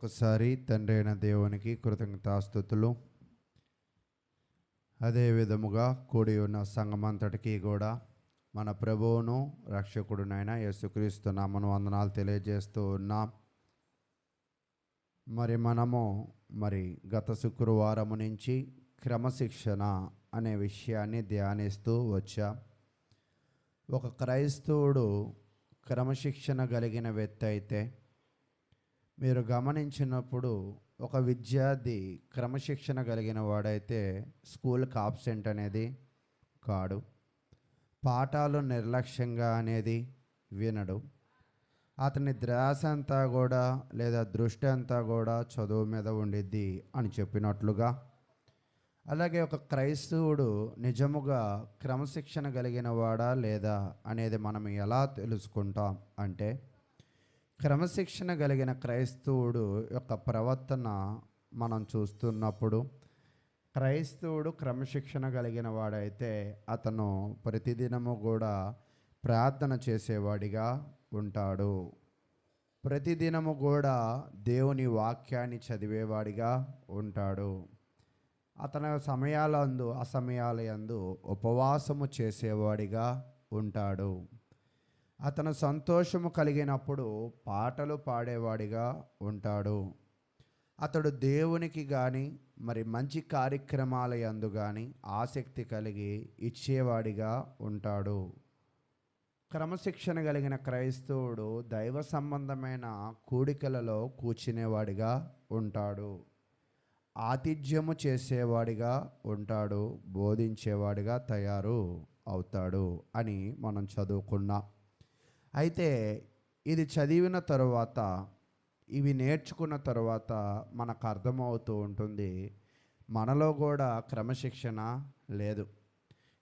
మరొకసారి తండ్రి అయిన దేవునికి కృతజ్ఞతాస్తుతులు. అదే విధముగా కూడి ఉన్న సంఘమంతటికి కూడా మన ప్రభువును రక్షకుడునైన యేసుక్రీస్తు నామమున వందనాలు తెలియజేస్తూ ఉన్నాం. మనము గత శుక్రవారము నుంచి క్రమశిక్షణ అనే విషయాన్ని ధ్యానిస్తూ వచ్చాం. ఒక క్రైస్తవుడు క్రమశిక్షణ కలిగిన వ్యక్తి అయితే, మీరు గమనించినప్పుడు ఒక విద్యార్థి క్రమశిక్షణ కలిగిన వాడైతే స్కూల్కి ఆబ్సెంట్ అనేది కాడు, పాఠాలు నిర్లక్ష్యంగా అనేది వినడు. అతని ధ్యాస అంతా కూడా లేదా దృష్టి అంతా కూడా చదువు మీద ఉండిద్ది అని చెప్పినట్లుగా, అలాగే ఒక క్రైస్తవుడు నిజముగా క్రమశిక్షణ కలిగిన వాడా లేదా అనేది మనం ఎలా తెలుసుకుంటాం అంటే, క్రమశిక్షణ కలిగిన క్రైస్తవుడు యొక్క ప్రవర్తన మనం చూస్తున్నప్పుడు, క్రైస్తవుడు క్రమశిక్షణ కలిగిన వాడైతే అతను ప్రతిదినము కూడా ప్రార్థన చేసేవాడిగా ఉంటాడు. ప్రతిదినము కూడా దేవుని వాక్యాన్ని చదివేవాడిగా ఉంటాడు. అతని సమయాలందు అసమయాలందు ఉపవాసము చేసేవాడిగా ఉంటాడు. అతను సంతోషము కలిగినప్పుడు పాటలు పాడేవాడిగా ఉంటాడు. అతడు దేవునికి కానీ మంచి కార్యక్రమాల యందు కానీ ఆసక్తి కలిగి ఇచ్చేవాడిగా ఉంటాడు. క్రమశిక్షణ కలిగిన క్రైస్తవుడు దైవ సంబంధమైన కూడికలలో కూర్చునేవాడిగా ఉంటాడు. ఆతిథ్యము చేసేవాడిగా ఉంటాడు. బోధించేవాడిగా తయారు అవుతాడు అని మనం చదువుకున్నాం. అయితే ఇది చదివిన తరువాత, ఇవి నేర్చుకున్న తరువాత మనకు అర్థమవుతూ ఉంటుంది, మనలో కూడా క్రమశిక్షణ లేదు.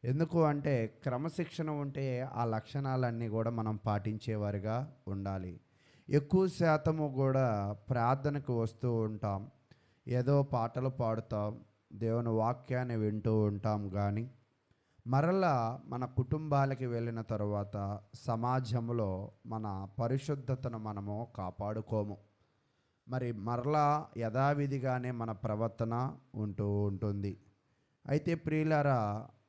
ఎందుకు అంటే, క్రమశిక్షణ ఉంటే ఆ లక్షణాలన్నీ కూడా మనం పాటించేవారిగా ఉండాలి. ఎక్కువ శాతము కూడా ప్రార్థనకు వస్తూ ఉంటాం, ఏదో పాటలు పాడుతాం, దేవుని వాక్యాన్ని వింటూ ఉంటాం. కానీ మరలా మన కుటుంబాలకి వెళ్ళిన తరువాత సమాజంలో మన పరిశుద్ధతను మనము కాపాడుకోము. మరలా యథావిధిగానే మన ప్రవర్తన ఉంటూ ఉంటుంది. అయితే ప్రియులారా,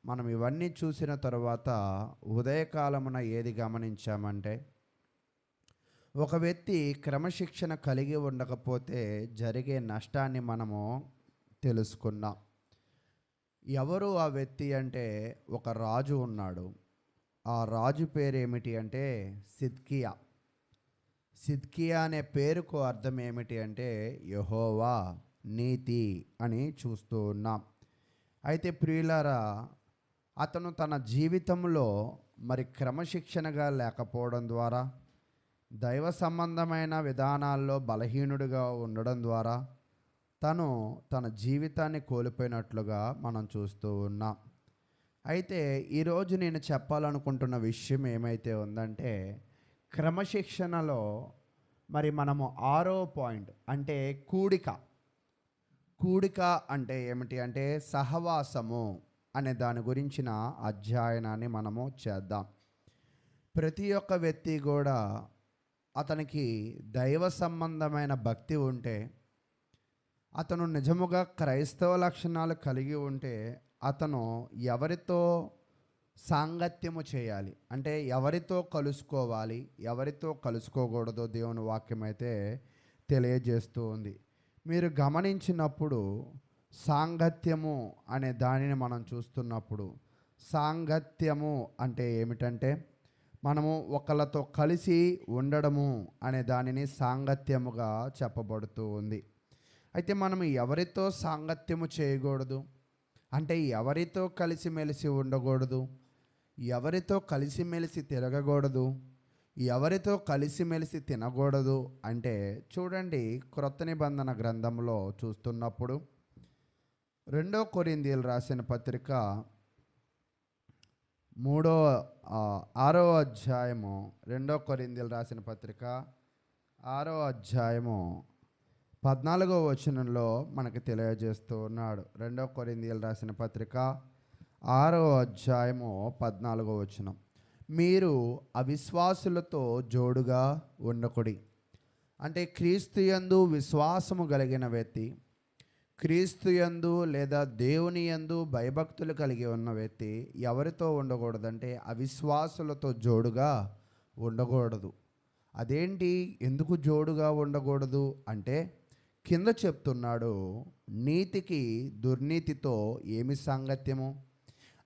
మనం ఇవన్నీ చూసిన తరువాత ఉదయకాలమున ఏది గమనించామంటే, ఒక వ్యక్తి క్రమశిక్షణ కలిగి ఉండకపోతే జరిగే నష్టాన్ని మనము తెలుసుకున్నాం. ఎవరు ఆ వ్యక్తి అంటే, ఒక రాజు ఉన్నాడు. ఆ రాజు పేరు ఏమిటి అంటే సిద్కియా. సిద్కియా అనే పేరుకు అర్థం ఏమిటి అంటే యెహోవా నీతి అని చూస్తూ ఉన్నాం. అయితే ప్రియులారా, అతను తన జీవితంలో క్రమశిక్షణగా లేకపోవడం ద్వారా, దైవ సంబంధమైన విధానాల్లో బలహీనుడిగా ఉండడం ద్వారా తన జీవితాన్ని కోల్పోయినట్లుగా మనం చూస్తూ ఉన్నాం. అయితే ఈరోజు నేను చెప్పాలనుకుంటున్న విషయం ఏమైతే ఉందంటే, క్రమశిక్షణలో మనము 6వ పాయింట్ అంటే కూడిక అంటే ఏమిటి అంటే సహవాసము అనే దాని గురించిన అధ్యయనాన్ని మనము చేద్దాం. ప్రతి ఒక్క వ్యక్తి కూడా అతనికి దైవ సంబంధమైన భక్తి ఉంటే, అతను నిజముగా క్రైస్తవ లక్షణాలు కలిగి ఉంటే, అతను ఎవరితో సాంగత్యము చేయాలి అంటే ఎవరితో కలుసుకోవాలి, ఎవరితో కలుసుకోకూడదో దేవుని వాక్యం అయితే తెలియజేస్తూ ఉంది. మీరు గమనించినప్పుడు సాంగత్యము అనే దానిని మనం చూస్తున్నప్పుడు, సాంగత్యము అంటే ఏమిటంటే మనము ఒకళ్ళతో కలిసి ఉండడము అనే దానిని సాంగత్యముగా చెప్పబడుతూ ఉంది. అయితే మనం ఎవరితో సాంగత్యము చేయకూడదు అంటే, ఎవరితో కలిసిమెలిసి ఉండకూడదు, ఎవరితో కలిసిమెలిసి తిరగకూడదు, ఎవరితో కలిసిమెలిసి తినకూడదు అంటే, చూడండి, క్రొత్త నిబంధన గ్రంథంలో చూస్తున్నప్పుడు 2 కొరింథీయులు రాసిన పత్రిక 6వ అధ్యాయము, 2 కొరింథీయులు రాసిన పత్రిక 6వ అధ్యాయము 14వ వచనంలో మనకు తెలియజేస్తూ ఉన్నాడు. 2 కొరింథీయులు రాసిన పత్రిక 6వ అధ్యాయము 14వ వచనం, మీరు అవిశ్వాసులతో జోడుగా ఉండకుడి, అంటే క్రీస్తు యందు విశ్వాసము కలిగిన వ్యక్తి, క్రీస్తు యందు లేదా దేవుని యందు భయభక్తులు కలిగి ఉన్న వ్యక్తి ఎవరితో ఉండకూడదంటే అవిశ్వాసులతో జోడుగా ఉండకూడదు. అదేంటి, ఎందుకు జోడుగా ఉండకూడదు అంటే కింద చెప్తున్నాడు, నీతికి దుర్నీతితో ఏమి సాంగత్యము.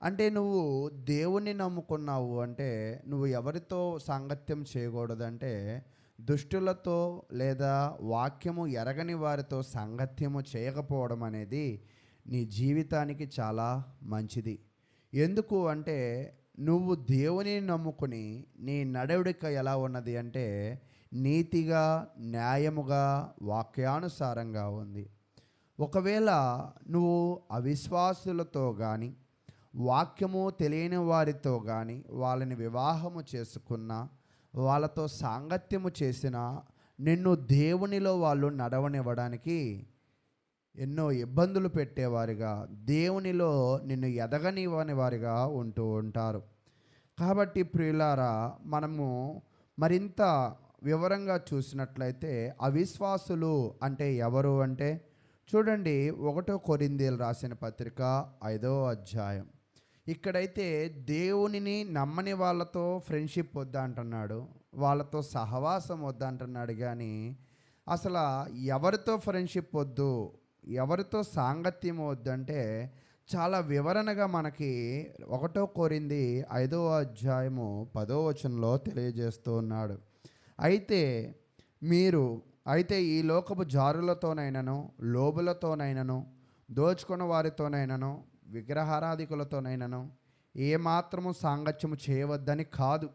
అంటే నువ్వు దేవుణ్ణి నమ్ముకున్నావు అంటే నువ్వు ఎవరితో సాంగత్యం చేయకూడదంటే దుష్టులతో లేదా వాక్యము ఎరగని వారితో సాంగత్యము చేయకపోవడం అనేది నీ జీవితానికి చాలా మంచిది. ఎందుకు అంటే నువ్వు దేవుని నమ్ముకుని నీ నడవడిక ఎలా ఉన్నది అంటే నీతిగా, న్యాయముగా, వాక్యానుసారంగా ఉంది. ఒకవేళ నువ్వు అవిశ్వాసులతో కానీ వాక్యము తెలియని వారితో కానీ వాళ్ళని వివాహము చేసుకున్నా, వాళ్ళతో సాంగత్యము చేసిన నిన్ను దేవునిలో వాళ్ళు నడవనివ్వడానికి ఎన్నో ఇబ్బందులు పెట్టేవారిగా, దేవునిలో నిన్ను ఎదగనివ్వని వారిగా ఉంటూ ఉంటారు. కాబట్టి ప్రియులారా, మనము మరింత వివరంగా చూసినట్లయితే అవిశ్వాసులు అంటే ఎవరు అంటే చూడండి, 1 కొరింథీయులు రాసిన పత్రిక 5వ అధ్యాయం. ఇక్కడైతే దేవునిని నమ్మని వాళ్ళతో ఫ్రెండ్షిప్ వద్దంటున్నాడు, వాళ్ళతో సహవాసం వద్దంటున్నాడు. కానీ అసలు ఎవరితో ఫ్రెండ్షిప్ వద్దు, ఎవరితో సాంగత్యం వద్దంటే చాలా వివరణగా మనకి 1 కొరింథీ 5వ అధ్యాయము 10వ వచనంలో తెలియజేస్తూ ఉన్నాడు. అయితే ఈ లోకపు జారులతోనైనను, లోబులతోనైనను, దోచుకున్న వారితోనైనను, విగ్రహారాధికులతోనైనను ఏమాత్రము సాంగత్యము చేయవద్దని కాదు.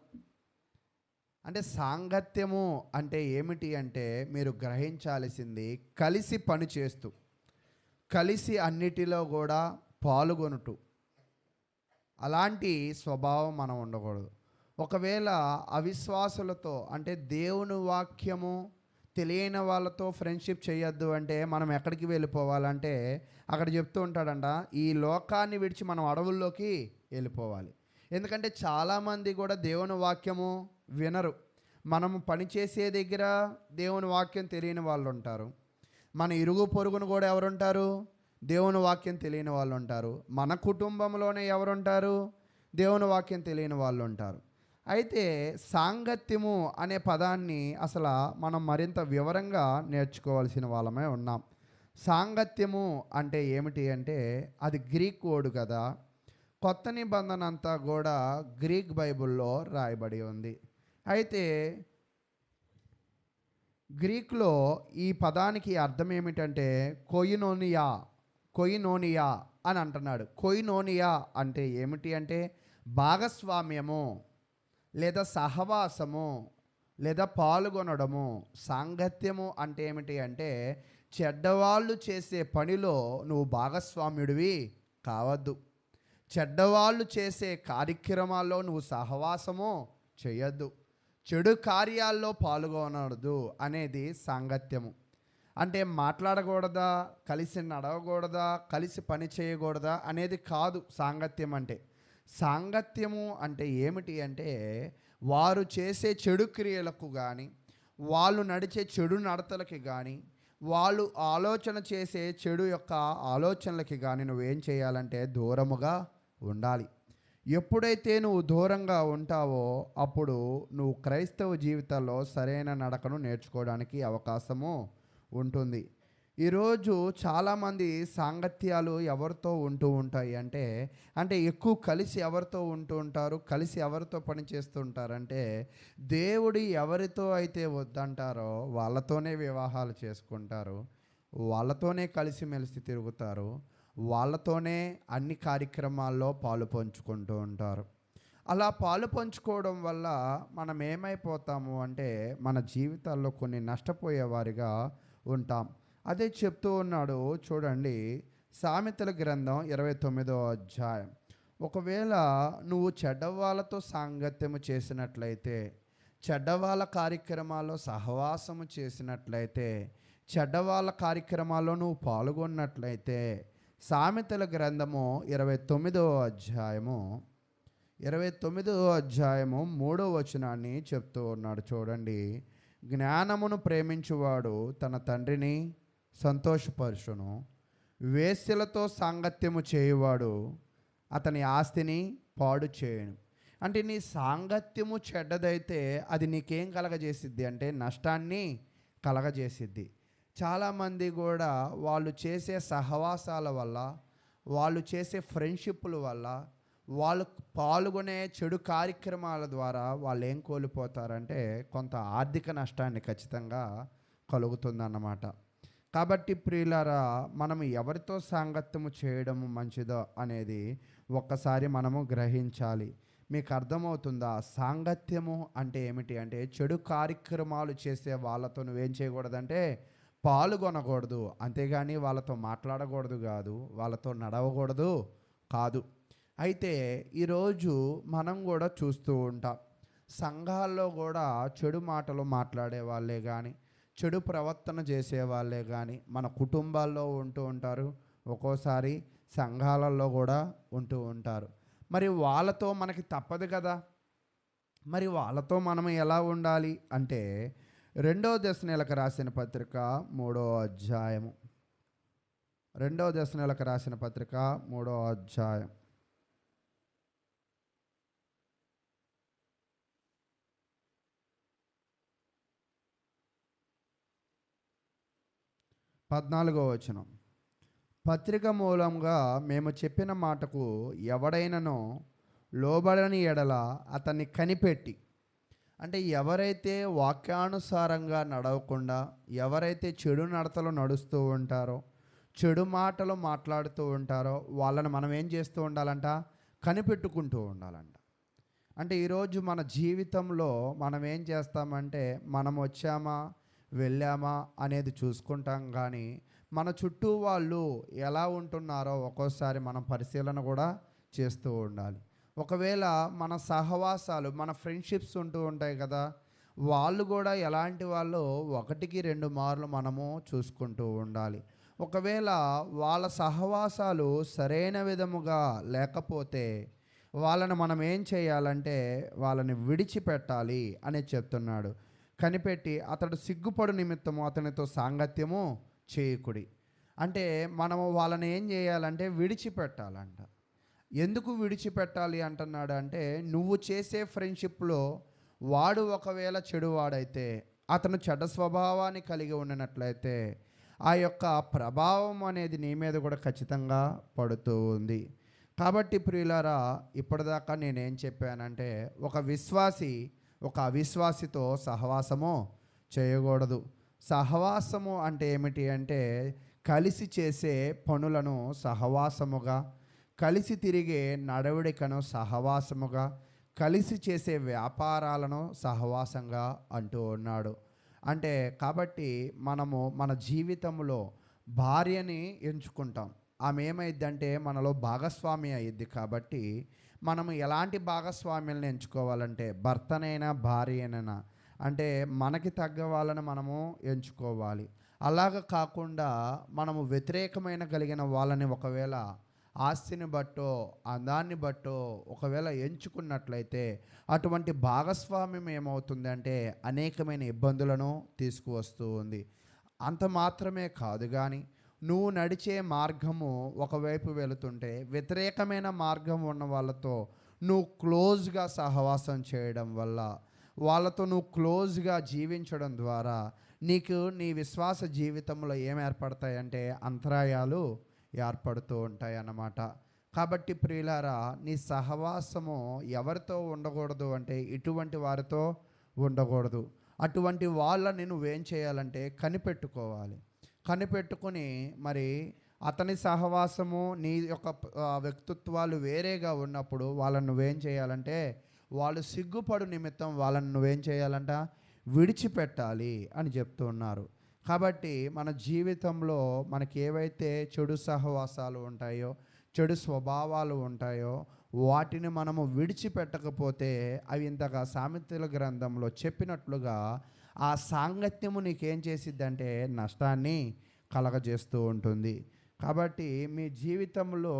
అంటే సాంగత్యము అంటే ఏమిటి అంటే మీరు గ్రహించాల్సింది కలిసి పని చేస్తూ, కలిసి అన్నిటిలో కూడా పాల్గొనుటూ, అలాంటి స్వభావం మనం ఉండకూడదు. ఒకవేళ అవిశ్వాసులతో అంటే దేవుని వాక్యము తెలియని వాళ్ళతో ఫ్రెండ్షిప్ చేయొద్దు అంటే మనం ఎక్కడికి వెళ్ళిపోవాలంటే అక్కడ చెప్తూ ఉంటాడంట, ఈ లోకాన్ని విడిచి మనం అడవుల్లోకి వెళ్ళిపోవాలి. ఎందుకంటే చాలామంది కూడా దేవుని వాక్యము వినరు. మనము పనిచేసే దగ్గర దేవుని వాక్యం తెలియని వాళ్ళు ఉంటారు. మన ఇరుగు పొరుగును కూడా ఎవరుంటారు, దేవుని వాక్యం తెలియని వాళ్ళు ఉంటారు. మన కుటుంబంలోనే ఎవరుంటారు, దేవుని వాక్యం తెలియని వాళ్ళు ఉంటారు. అయితే సాంగత్యము అనే పదాన్ని అసలు మనం మరింత వివరంగా నేర్చుకోవాల్సిన వాళ్ళమే ఉన్నాం. సాంగత్యము అంటే ఏమిటి అంటే అది గ్రీక్ వర్డ్ కదా. కొత్త నిబంధన అంతా కూడా గ్రీక్ బైబిల్లో రాయబడి ఉంది. అయితే గ్రీక్లో ఈ పదానికి అర్థం ఏమిటంటే కొయినోనియా అని అంటున్నాడు. కొయినోనియా అంటే ఏమిటి అంటే భాగస్వామ్యము లేదా సహవాసము లేదా పాల్గొనడము. సాంగత్యము అంటే ఏమిటి అంటే చెడ్డవాళ్ళు చేసే పనిలో నువ్వు భాగస్వామ్యుడివి కావద్దు, చెడ్డవాళ్ళు చేసే కార్యక్రమాల్లో నువ్వు సహవాసము చేయొద్దు, చెడు కార్యాల్లో పాల్గొనవద్దు అనేది సాంగత్యము. అంటే మాట్లాడకూడదా, కలిసి నడవకూడదా, కలిసి పని చేయకూడదా అనేది కాదు సాంగత్యం అంటే. సాంగత్యము అంటే ఏమిటి అంటే వారు చేసే చెడు క్రియలకు కానీ, వాళ్ళు నడిచే చెడు నడతలకి కానీ, వాళ్ళు ఆలోచన చేసే చెడు యొక్క ఆలోచనలకి కానీ నువ్వేం చేయాలంటే దూరముగా ఉండాలి. ఎప్పుడైతే నువ్వు దూరంగా ఉంటావో అప్పుడు నువ్వు క్రైస్తవ జీవితంలో సరైన నడకను నేర్చుకోవడానికి అవకాశము ఉంటుంది. ఈరోజు చాలామంది సాంగత్యాలు ఎవరితో ఉంటూ ఉంటాయి అంటే ఎక్కువ కలిసి ఎవరితో ఉంటూ ఉంటారు, కలిసి ఎవరితో పని చేస్తూ ఉంటారంటే దేవుడు ఎవరితో అయితే వద్దంటారో వాళ్ళతోనే వివాహాలు చేసుకుంటారు, వాళ్ళతోనే కలిసిమెలిసి తిరుగుతారు, వాళ్ళతోనే అన్ని కార్యక్రమాల్లో పాలు పంచుకుంటూ ఉంటారు. అలా పాలు పంచుకోవడం వల్ల మనం ఏమైపోతాము అంటే మన జీవితాల్లో కొన్ని నష్టపోయేవారిగా ఉంటాం. అదే చెప్తూ ఉన్నాడు చూడండి, సామెతల గ్రంథం 29వ అధ్యాయం. ఒకవేళ నువ్వు చెడ్డవాళ్ళతో సాంగత్యము చేసినట్లయితే, చెడ్డవాళ్ళ కార్యక్రమాల్లో సహవాసము చేసినట్లయితే, చెడ్డవాళ్ళ కార్యక్రమాల్లో నువ్వు పాల్గొన్నట్లయితే, సామెతల గ్రంథము 29వ అధ్యాయము 29వ అధ్యాయము 3వ వచనాన్ని చెప్తూ ఉన్నాడు చూడండి. జ్ఞానమును ప్రేమించువాడు తన తండ్రిని సంతోషపరుచును. వేశ్యలతో సాంగత్యము చేయువాడు అతని ఆస్తిని పాడు చేయను. అంటే నీ సాంగత్యము చెడ్డదైతే అది నీకేం కలగజేసిద్ది అంటే నష్టాన్ని కలగజేసిద్ది. చాలామంది కూడా వాళ్ళు చేసే సహవాసాల వల్ల, వాళ్ళు చేసే ఫ్రెండ్షిప్ల వల్ల, వాళ్ళు పాల్గొనే చెడు కార్యక్రమాల ద్వారా వాళ్ళు ఏం కోల్పోతారంటే కొంత ఆర్థిక నష్టాన్ని ఖచ్చితంగా కలుగుతుందన్నమాట. కాబట్టి ప్రియులారా, మనం ఎవరితో సాంగత్యము చేయడం మంచిదో అనేది ఒక్కసారి మనము గ్రహించాలి. మీకు అర్థమవుతుందా? సాంగత్యము అంటే ఏమిటి అంటే చెడు కార్యక్రమాలు చేసే వాళ్ళతో నువ్వేం చేయకూడదంటే పాల్గొనకూడదు, అంతేగాని వాళ్ళతో మాట్లాడకూడదు కాదు, వాళ్ళతో నడవకూడదు కాదు. అయితే ఈరోజు మనం కూడా చూస్తూ ఉంటాం, సంఘాల్లో కూడా చెడు మాటలు మాట్లాడే వాళ్ళే కానీ, చెడు ప్రవర్తన చేసే వాళ్ళే కానీ మన కుటుంబాల్లో ఉంటూ ఉంటారు, ఒక్కోసారి సంఘాలలో కూడా ఉంటూ ఉంటారు. మరి వాళ్ళతో మనకి తప్పదు కదా. మరి వాళ్ళతో మనం ఎలా ఉండాలి అంటే 2వ దశనేలకు రాసిన పత్రిక 3వ అధ్యాయము, 2వ దశనేలకు రాసిన పత్రిక 3వ అధ్యాయం 14వ వచనం. పత్రిక మూలంగా మేము చెప్పిన మాటకు ఎవడైనను లోబడని ఎడల అతన్ని కనిపెట్టి, అంటే ఎవరైతే వాక్యానుసారంగా నడవకుండా, ఎవరైతే చెడు నడతలు నడుస్తూ ఉంటారో, చెడు మాటలు మాట్లాడుతూ ఉంటారో వాళ్ళని మనం ఏం చేస్తూ ఉండాలంట? కనిపెట్టుకుంటూ ఉండాలంట. అంటే ఈరోజు మన జీవితంలో మనం ఏం చేస్తామంటే మనం వచ్చామా వెళ్ళామా అనేది చూసుకుంటాం, కానీ మన చుట్టూ వాళ్ళు ఎలా ఉంటున్నారో ఒక్కోసారి మనం పరిశీలన కూడా చేస్తూ ఉండాలి. ఒకవేళ మన సహవాసాలు, మన ఫ్రెండ్షిప్స్ ఉంటూ ఉంటాయి కదా, వాళ్ళు కూడా ఎలాంటి వాళ్ళు 1-2 మార్లు మనము చూసుకుంటూ ఉండాలి. ఒకవేళ వాళ్ళ సహవాసాలు సరైన విధముగా లేకపోతే వాళ్ళని మనం ఏం చేయాలంటే వాళ్ళని విడిచిపెట్టాలి అని చెప్తున్నాడు. కనిపెట్టి అతడు సిగ్గుపడు నిమిత్తము అతనితో సాంగత్యము చేయకుడి. అంటే మనము వాళ్ళని ఏం చేయాలంటే విడిచిపెట్టాలంట. ఎందుకు విడిచిపెట్టాలి అంటున్నాడు అంటే, నువ్వు చేసే ఫ్రెండ్షిప్లో వాడు ఒకవేళ చెడువాడైతే, అతను చెడ్డ స్వభావాన్ని కలిగి ఉన్నట్లయితే ఆ యొక్క ప్రభావం అనేది నీ మీద కూడా ఖచ్చితంగా పడుతూ ఉంది. కాబట్టి ప్రియులారా, ఇప్పటిదాకా నేనేం చెప్పానంటే, ఒక విశ్వాసి ఒక అవిశ్వాసితో సహవాసము చేయకూడదు. సహవాసము అంటే ఏమిటి అంటే కలిసి చేసే పనులను సహవాసముగా, కలిసి తిరిగే నడవడికను సహవాసముగా, కలిసి చేసే వ్యాపారాలను సహవాసంగా అంటూ ఉన్నాడు. అంటే కాబట్టి మనము మన జీవితంలో భార్యని ఎంచుకుంటాం, ఆమె ఏమైద్దంటే మనలో భాగస్వామి అయ్యిద్ది. కాబట్టి మనము ఎలాంటి భాగస్వామ్యాలను ఎంచుకోవాలంటే భర్తనైనా భార్యనైనా అంటే మనకి తగ్గ వాళ్ళని మనము ఎంచుకోవాలి. అలాగ కాకుండా మనము వ్యతిరేకమైన కలిగిన వాళ్ళని ఒకవేళ ఆస్తిని బట్టో అందాన్ని బట్టో ఒకవేళ ఎంచుకున్నట్లయితే అటువంటి భాగస్వామ్యం ఏమవుతుందంటే అనేకమైన ఇబ్బందులను తీసుకువస్తూ ఉంది. అంత మాత్రమే కాదు కానీ నువ్వు నడిచే మార్గము ఒకవైపు వెళుతుంటే వ్యతిరేకమైన మార్గం ఉన్న వాళ్ళతో నువ్వు క్లోజ్గా సహవాసం చేయడం వల్ల, వాళ్ళతో నువ్వు క్లోజ్గా జీవించడం ద్వారా నీకు నీ విశ్వాస జీవితంలో ఏం ఏర్పడతాయంటే అంతరాయాలు ఏర్పడుతూ ఉంటాయి అన్నమాట. కాబట్టి ప్రియులారా, నీ సహవాసము ఎవరితో ఉండకూడదు అంటే ఇటువంటి వారితో ఉండకూడదు. అటువంటి వాళ్ళని నువ్వేం చేయాలంటే కనిపెట్టుకోవాలి. కనిపెట్టుకుని మరి అతని సహవాసము నీ యొక్క వ్యక్తిత్వాలు వేరేగా ఉన్నప్పుడు వాళ్ళని నువ్వేం చేయాలంటే వాళ్ళు సిగ్గుపడు నిమిత్తం వాళ్ళని నువ్వేం చేయాలంట? విడిచిపెట్టాలి అని చెప్తూ ఉన్నారు. కాబట్టి మన జీవితంలో మనకి ఏవైతే చెడు సహవాసాలు ఉంటాయో, చెడు స్వభావాలు ఉంటాయో వాటిని మనము విడిచిపెట్టకపోతే అవి ఇంతగా సామెతల గ్రంథంలో చెప్పినట్లుగా ఆ సాంగత్యము నీకేం చేసిద్దంటే నష్టాన్ని కలగజేస్తూ ఉంటుంది. కాబట్టి మీ జీవితంలో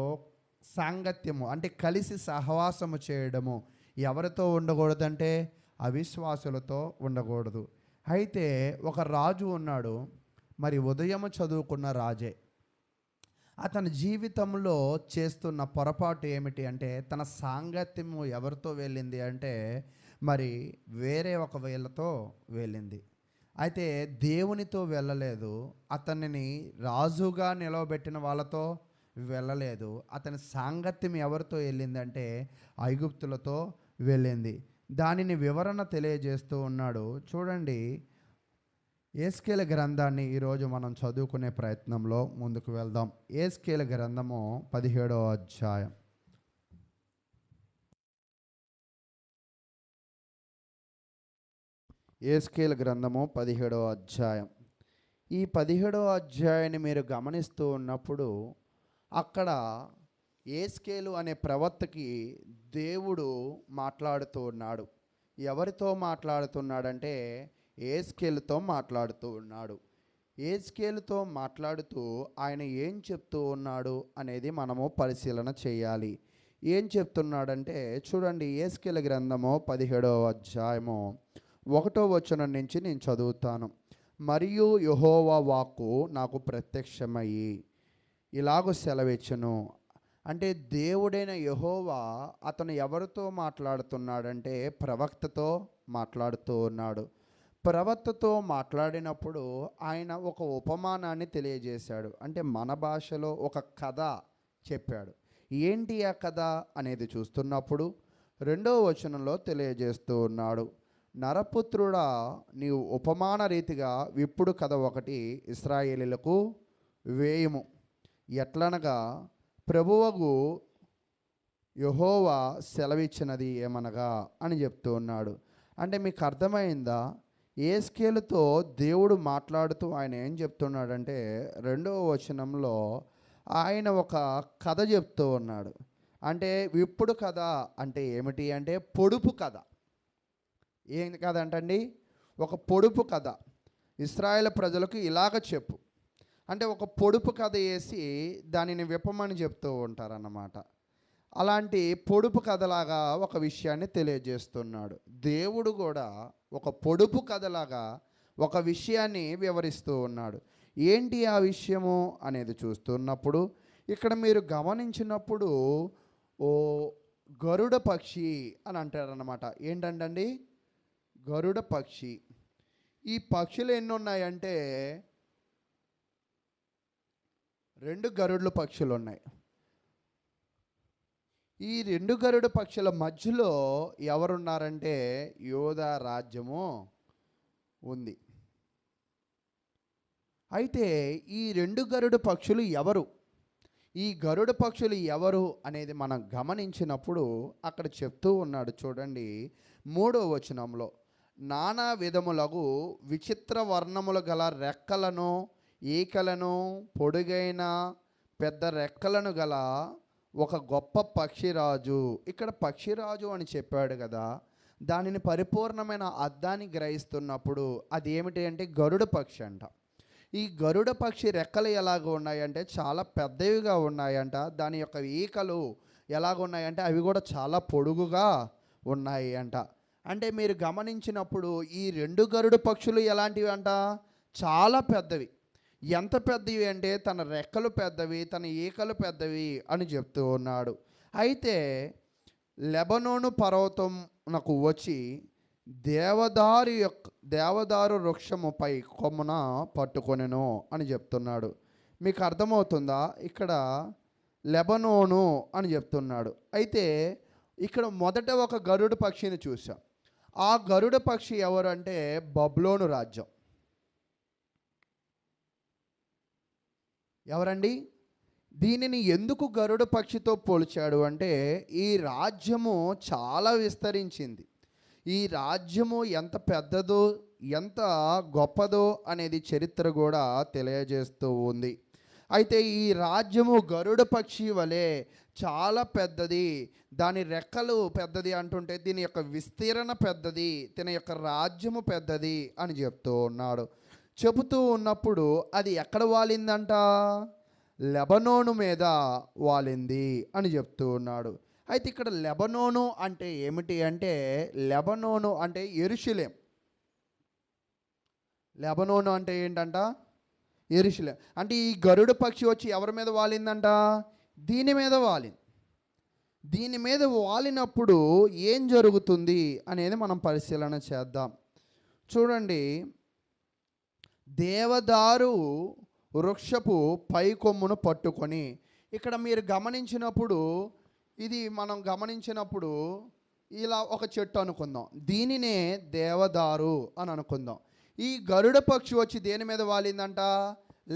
సాంగత్యము అంటే కలిసి సహవాసము చేయడము ఎవరితో ఉండకూడదంటే అవిశ్వాసులతో ఉండకూడదు. అయితే ఒక రాజు ఉన్నాడు, మరి ఉదయము చదువుకున్న రాజే. అతని జీవితంలో చేస్తున్న పొరపాటు ఏమిటి అంటే, తన సాంగత్యము ఎవరితో వెళ్ళింది అంటే, మరి వేరే ఒక వీళ్ళతో వెళ్ళింది. అయితే దేవునితో వెళ్ళలేదు. అతనిని రాజుగా నిలవబెట్టిన వాళ్ళతో వెళ్ళలేదు. అతని సాంగత్యం ఎవరితో వెళ్ళిందంటే ఐగుప్తులతో వెళ్ళింది. దానిని వివరణ తెలియజేస్తూ ఉన్నాడు. చూడండి, యేస్కేలు గ్రంథాన్ని ఈరోజు మనం చదువుకునే ప్రయత్నంలో ముందుకు వెళ్దాం. యేస్కేలు గ్రంథము 17వ అధ్యాయం. యేస్కేలు గ్రంథము 17వ అధ్యాయం. ఈ 17వ అధ్యాయాన్ని మీరు గమనిస్తూ ఉన్నప్పుడు అక్కడ యేస్కేలు అనే ప్రవక్తకి దేవుడు మాట్లాడుతూ ఉన్నాడు. ఎవరితో మాట్లాడుతున్నాడంటే యేస్కేలుతో మాట్లాడుతూ ఉన్నాడు. యేస్కేలుతో మాట్లాడుతూ ఆయన ఏం చెప్తూ ఉన్నాడు అనేది మనము పరిశీలన చేయాలి. ఏం చెప్తున్నాడంటే చూడండి, యేస్కేలు గ్రంథము 17వ అధ్యాయము 1వ వచనం నుంచి నేను చదువుతాను. మరియు యెహోవా వాక్కు నాకు ప్రత్యక్షమయ్యి ఇలాగ సెలవిచ్చును. అంటే దేవుడైన యెహోవా అతను ఎవరితో మాట్లాడుతున్నాడంటే ప్రవక్తతో మాట్లాడుతూ ఉన్నాడు. ప్రవక్తతో మాట్లాడినప్పుడు ఆయన ఒక ఉపమానాన్ని తెలియజేశాడు. అంటే మన భాషలో ఒక కథ చెప్పాడు. ఏంటి ఆ కథ అనేది చూస్తున్నప్పుడు 2వ వచనంలో తెలియజేస్తూ ఉన్నాడు. నరపుత్రుడా, నీవు ఉపమాన రీతిగా విప్పుడు కథ ఒకటి ఇశ్రాయేలీయులకు వేయుము. ఎట్లనగా ప్రభువగు యెహోవా సెలవిచ్చినది ఏమనగా అని చెప్తూ ఉన్నాడు. అంటే మీకు అర్థమైందా? యేస్కేలుతో దేవుడు మాట్లాడుతూ ఆయన ఏం చెప్తున్నాడంటే 2వ వచనంలో ఆయన ఒక కథ చెప్తూ ఉన్నాడు. అంటే విప్పుడు కథ అంటే ఏమిటి అంటే పొడుపు కథ. ఏం కథ అంటండి? ఒక పొడుపు కథ. ఇశ్రాయేలు ప్రజలకు ఇలాగ చెప్పు అంటే ఒక పొడుపు కథ వేసి దానిని విప్పమని చెప్తూ ఉంటారన్నమాట. అలాంటి పొడుపు కథలాగా ఒక విషయాన్ని తెలియజేస్తున్నాడు. దేవుడు కూడా ఒక పొడుపు కథలాగా ఒక విషయాన్ని వివరిస్తూ ఉన్నాడు. ఏంటి ఆ విషయము అనేది చూస్తున్నప్పుడు ఇక్కడ మీరు గమనించినప్పుడు ఓ గరుడ పక్షి అని అంటారన్నమాట. ఏంటండి? గరుడ పక్షి. ఈ పక్షులు ఎన్ని ఉన్నాయంటే 2 గరుడ పక్షులు ఉన్నాయి. ఈ 2 గరుడ పక్షుల మధ్యలో ఎవరున్నారంటే యోధా రాజ్యము ఉంది. అయితే ఈ 2 గరుడ పక్షులు ఎవరు, ఈ గరుడ పక్షులు ఎవరు అనేది మనం గమనించినప్పుడు అక్కడ చెప్తూ ఉన్నాడు. చూడండి 3వ వచనంలో, నానా విధములకు విచిత్ర వర్ణములు గల రెక్కలను, ఈకలను, పొడుగైన పెద్ద రెక్కలను గల ఒక గొప్ప పక్షిరాజు. ఇక్కడ పక్షిరాజు అని చెప్పాడు కదా, దానిని పరిపూర్ణమైన అర్థాన్ని గ్రహిస్తున్నప్పుడు అది ఏమిటి అంటే గరుడ పక్షి అంట. ఈ గరుడ పక్షి రెక్కలు ఎలాగ ఉన్నాయంటే చాలా పెద్దవిగా ఉన్నాయంట. దాని యొక్క ఈకలు ఎలాగ ఉన్నాయంటే అవి కూడా చాలా పొడుగుగా ఉన్నాయి అంట. అంటే మీరు గమనించినప్పుడు ఈ 2 గరుడ పక్షులు ఎలాంటివి అంట? చాలా పెద్దవి. ఎంత పెద్దవి అంటే తన రెక్కలు పెద్దవి, తన ఈకలు పెద్దవి అని చెప్తూ ఉన్నాడు. అయితే లెబనోను పర్వతమునకు వచ్చి దేవదారు వృక్షముపై కొమ్మన పట్టుకొనెను అని చెప్తున్నాడు. మీకు అర్థమవుతుందా? ఇక్కడ లెబనోను అని చెప్తున్నాడు. అయితే ఇక్కడ మొదట ఒక గరుడ పక్షిని చూసాం. ఆ గరుడ పక్షి ఎవరు అంటే బబులోను రాజ్యం. ఎవరండి? దీనిని ఎందుకు గరుడ పక్షితో పోల్చాడు అంటే ఈ రాజ్యము చాలా విస్తరించింది. ఈ రాజ్యము ఎంత పెద్దదో ఎంత గొప్పదో అనేది చరిత్ర కూడా తెలియజేస్తూ ఉంది. అయితే ఈ రాజ్యము గరుడ పక్షి వలె చాలా పెద్దది, దాని రెక్కలు పెద్దది అంటుంటే దీని యొక్క విస్తీరణ పెద్దది, దీని యొక్క రాజ్యము పెద్దది అని చెప్తూ ఉన్నాడు. చెబుతూ ఉన్నప్పుడు అది ఎక్కడ వాలిందంట? లెబనోను మీద వాలింది అని చెప్తూ ఉన్నాడు. అయితే ఇక్కడ లెబనోను అంటే ఏమిటి అంటే లెబనోను అంటే యెరూషలేం. లెబనోను అంటే ఏంటంట? యెరూషలేం. అంటే ఈ గరుడ పక్షి వచ్చి ఎవరి మీద వాలిందంట? దీని మీద వాలింది. దీని మీద వాలినప్పుడు ఏం జరుగుతుంది అనేది మనం పరిశీలన చేద్దాం. చూడండి, దేవదారు వృక్షపు పై కొమ్మును పట్టుకొని, ఇక్కడ మీరు గమనించినప్పుడు, ఇది మనం గమనించినప్పుడు ఇలా ఒక చెట్టు అనుకుందాం, దీనినే దేవదారు అని అనుకుందాం. ఈ గరుడ పక్షి వచ్చి దేని మీద వాలిందంట?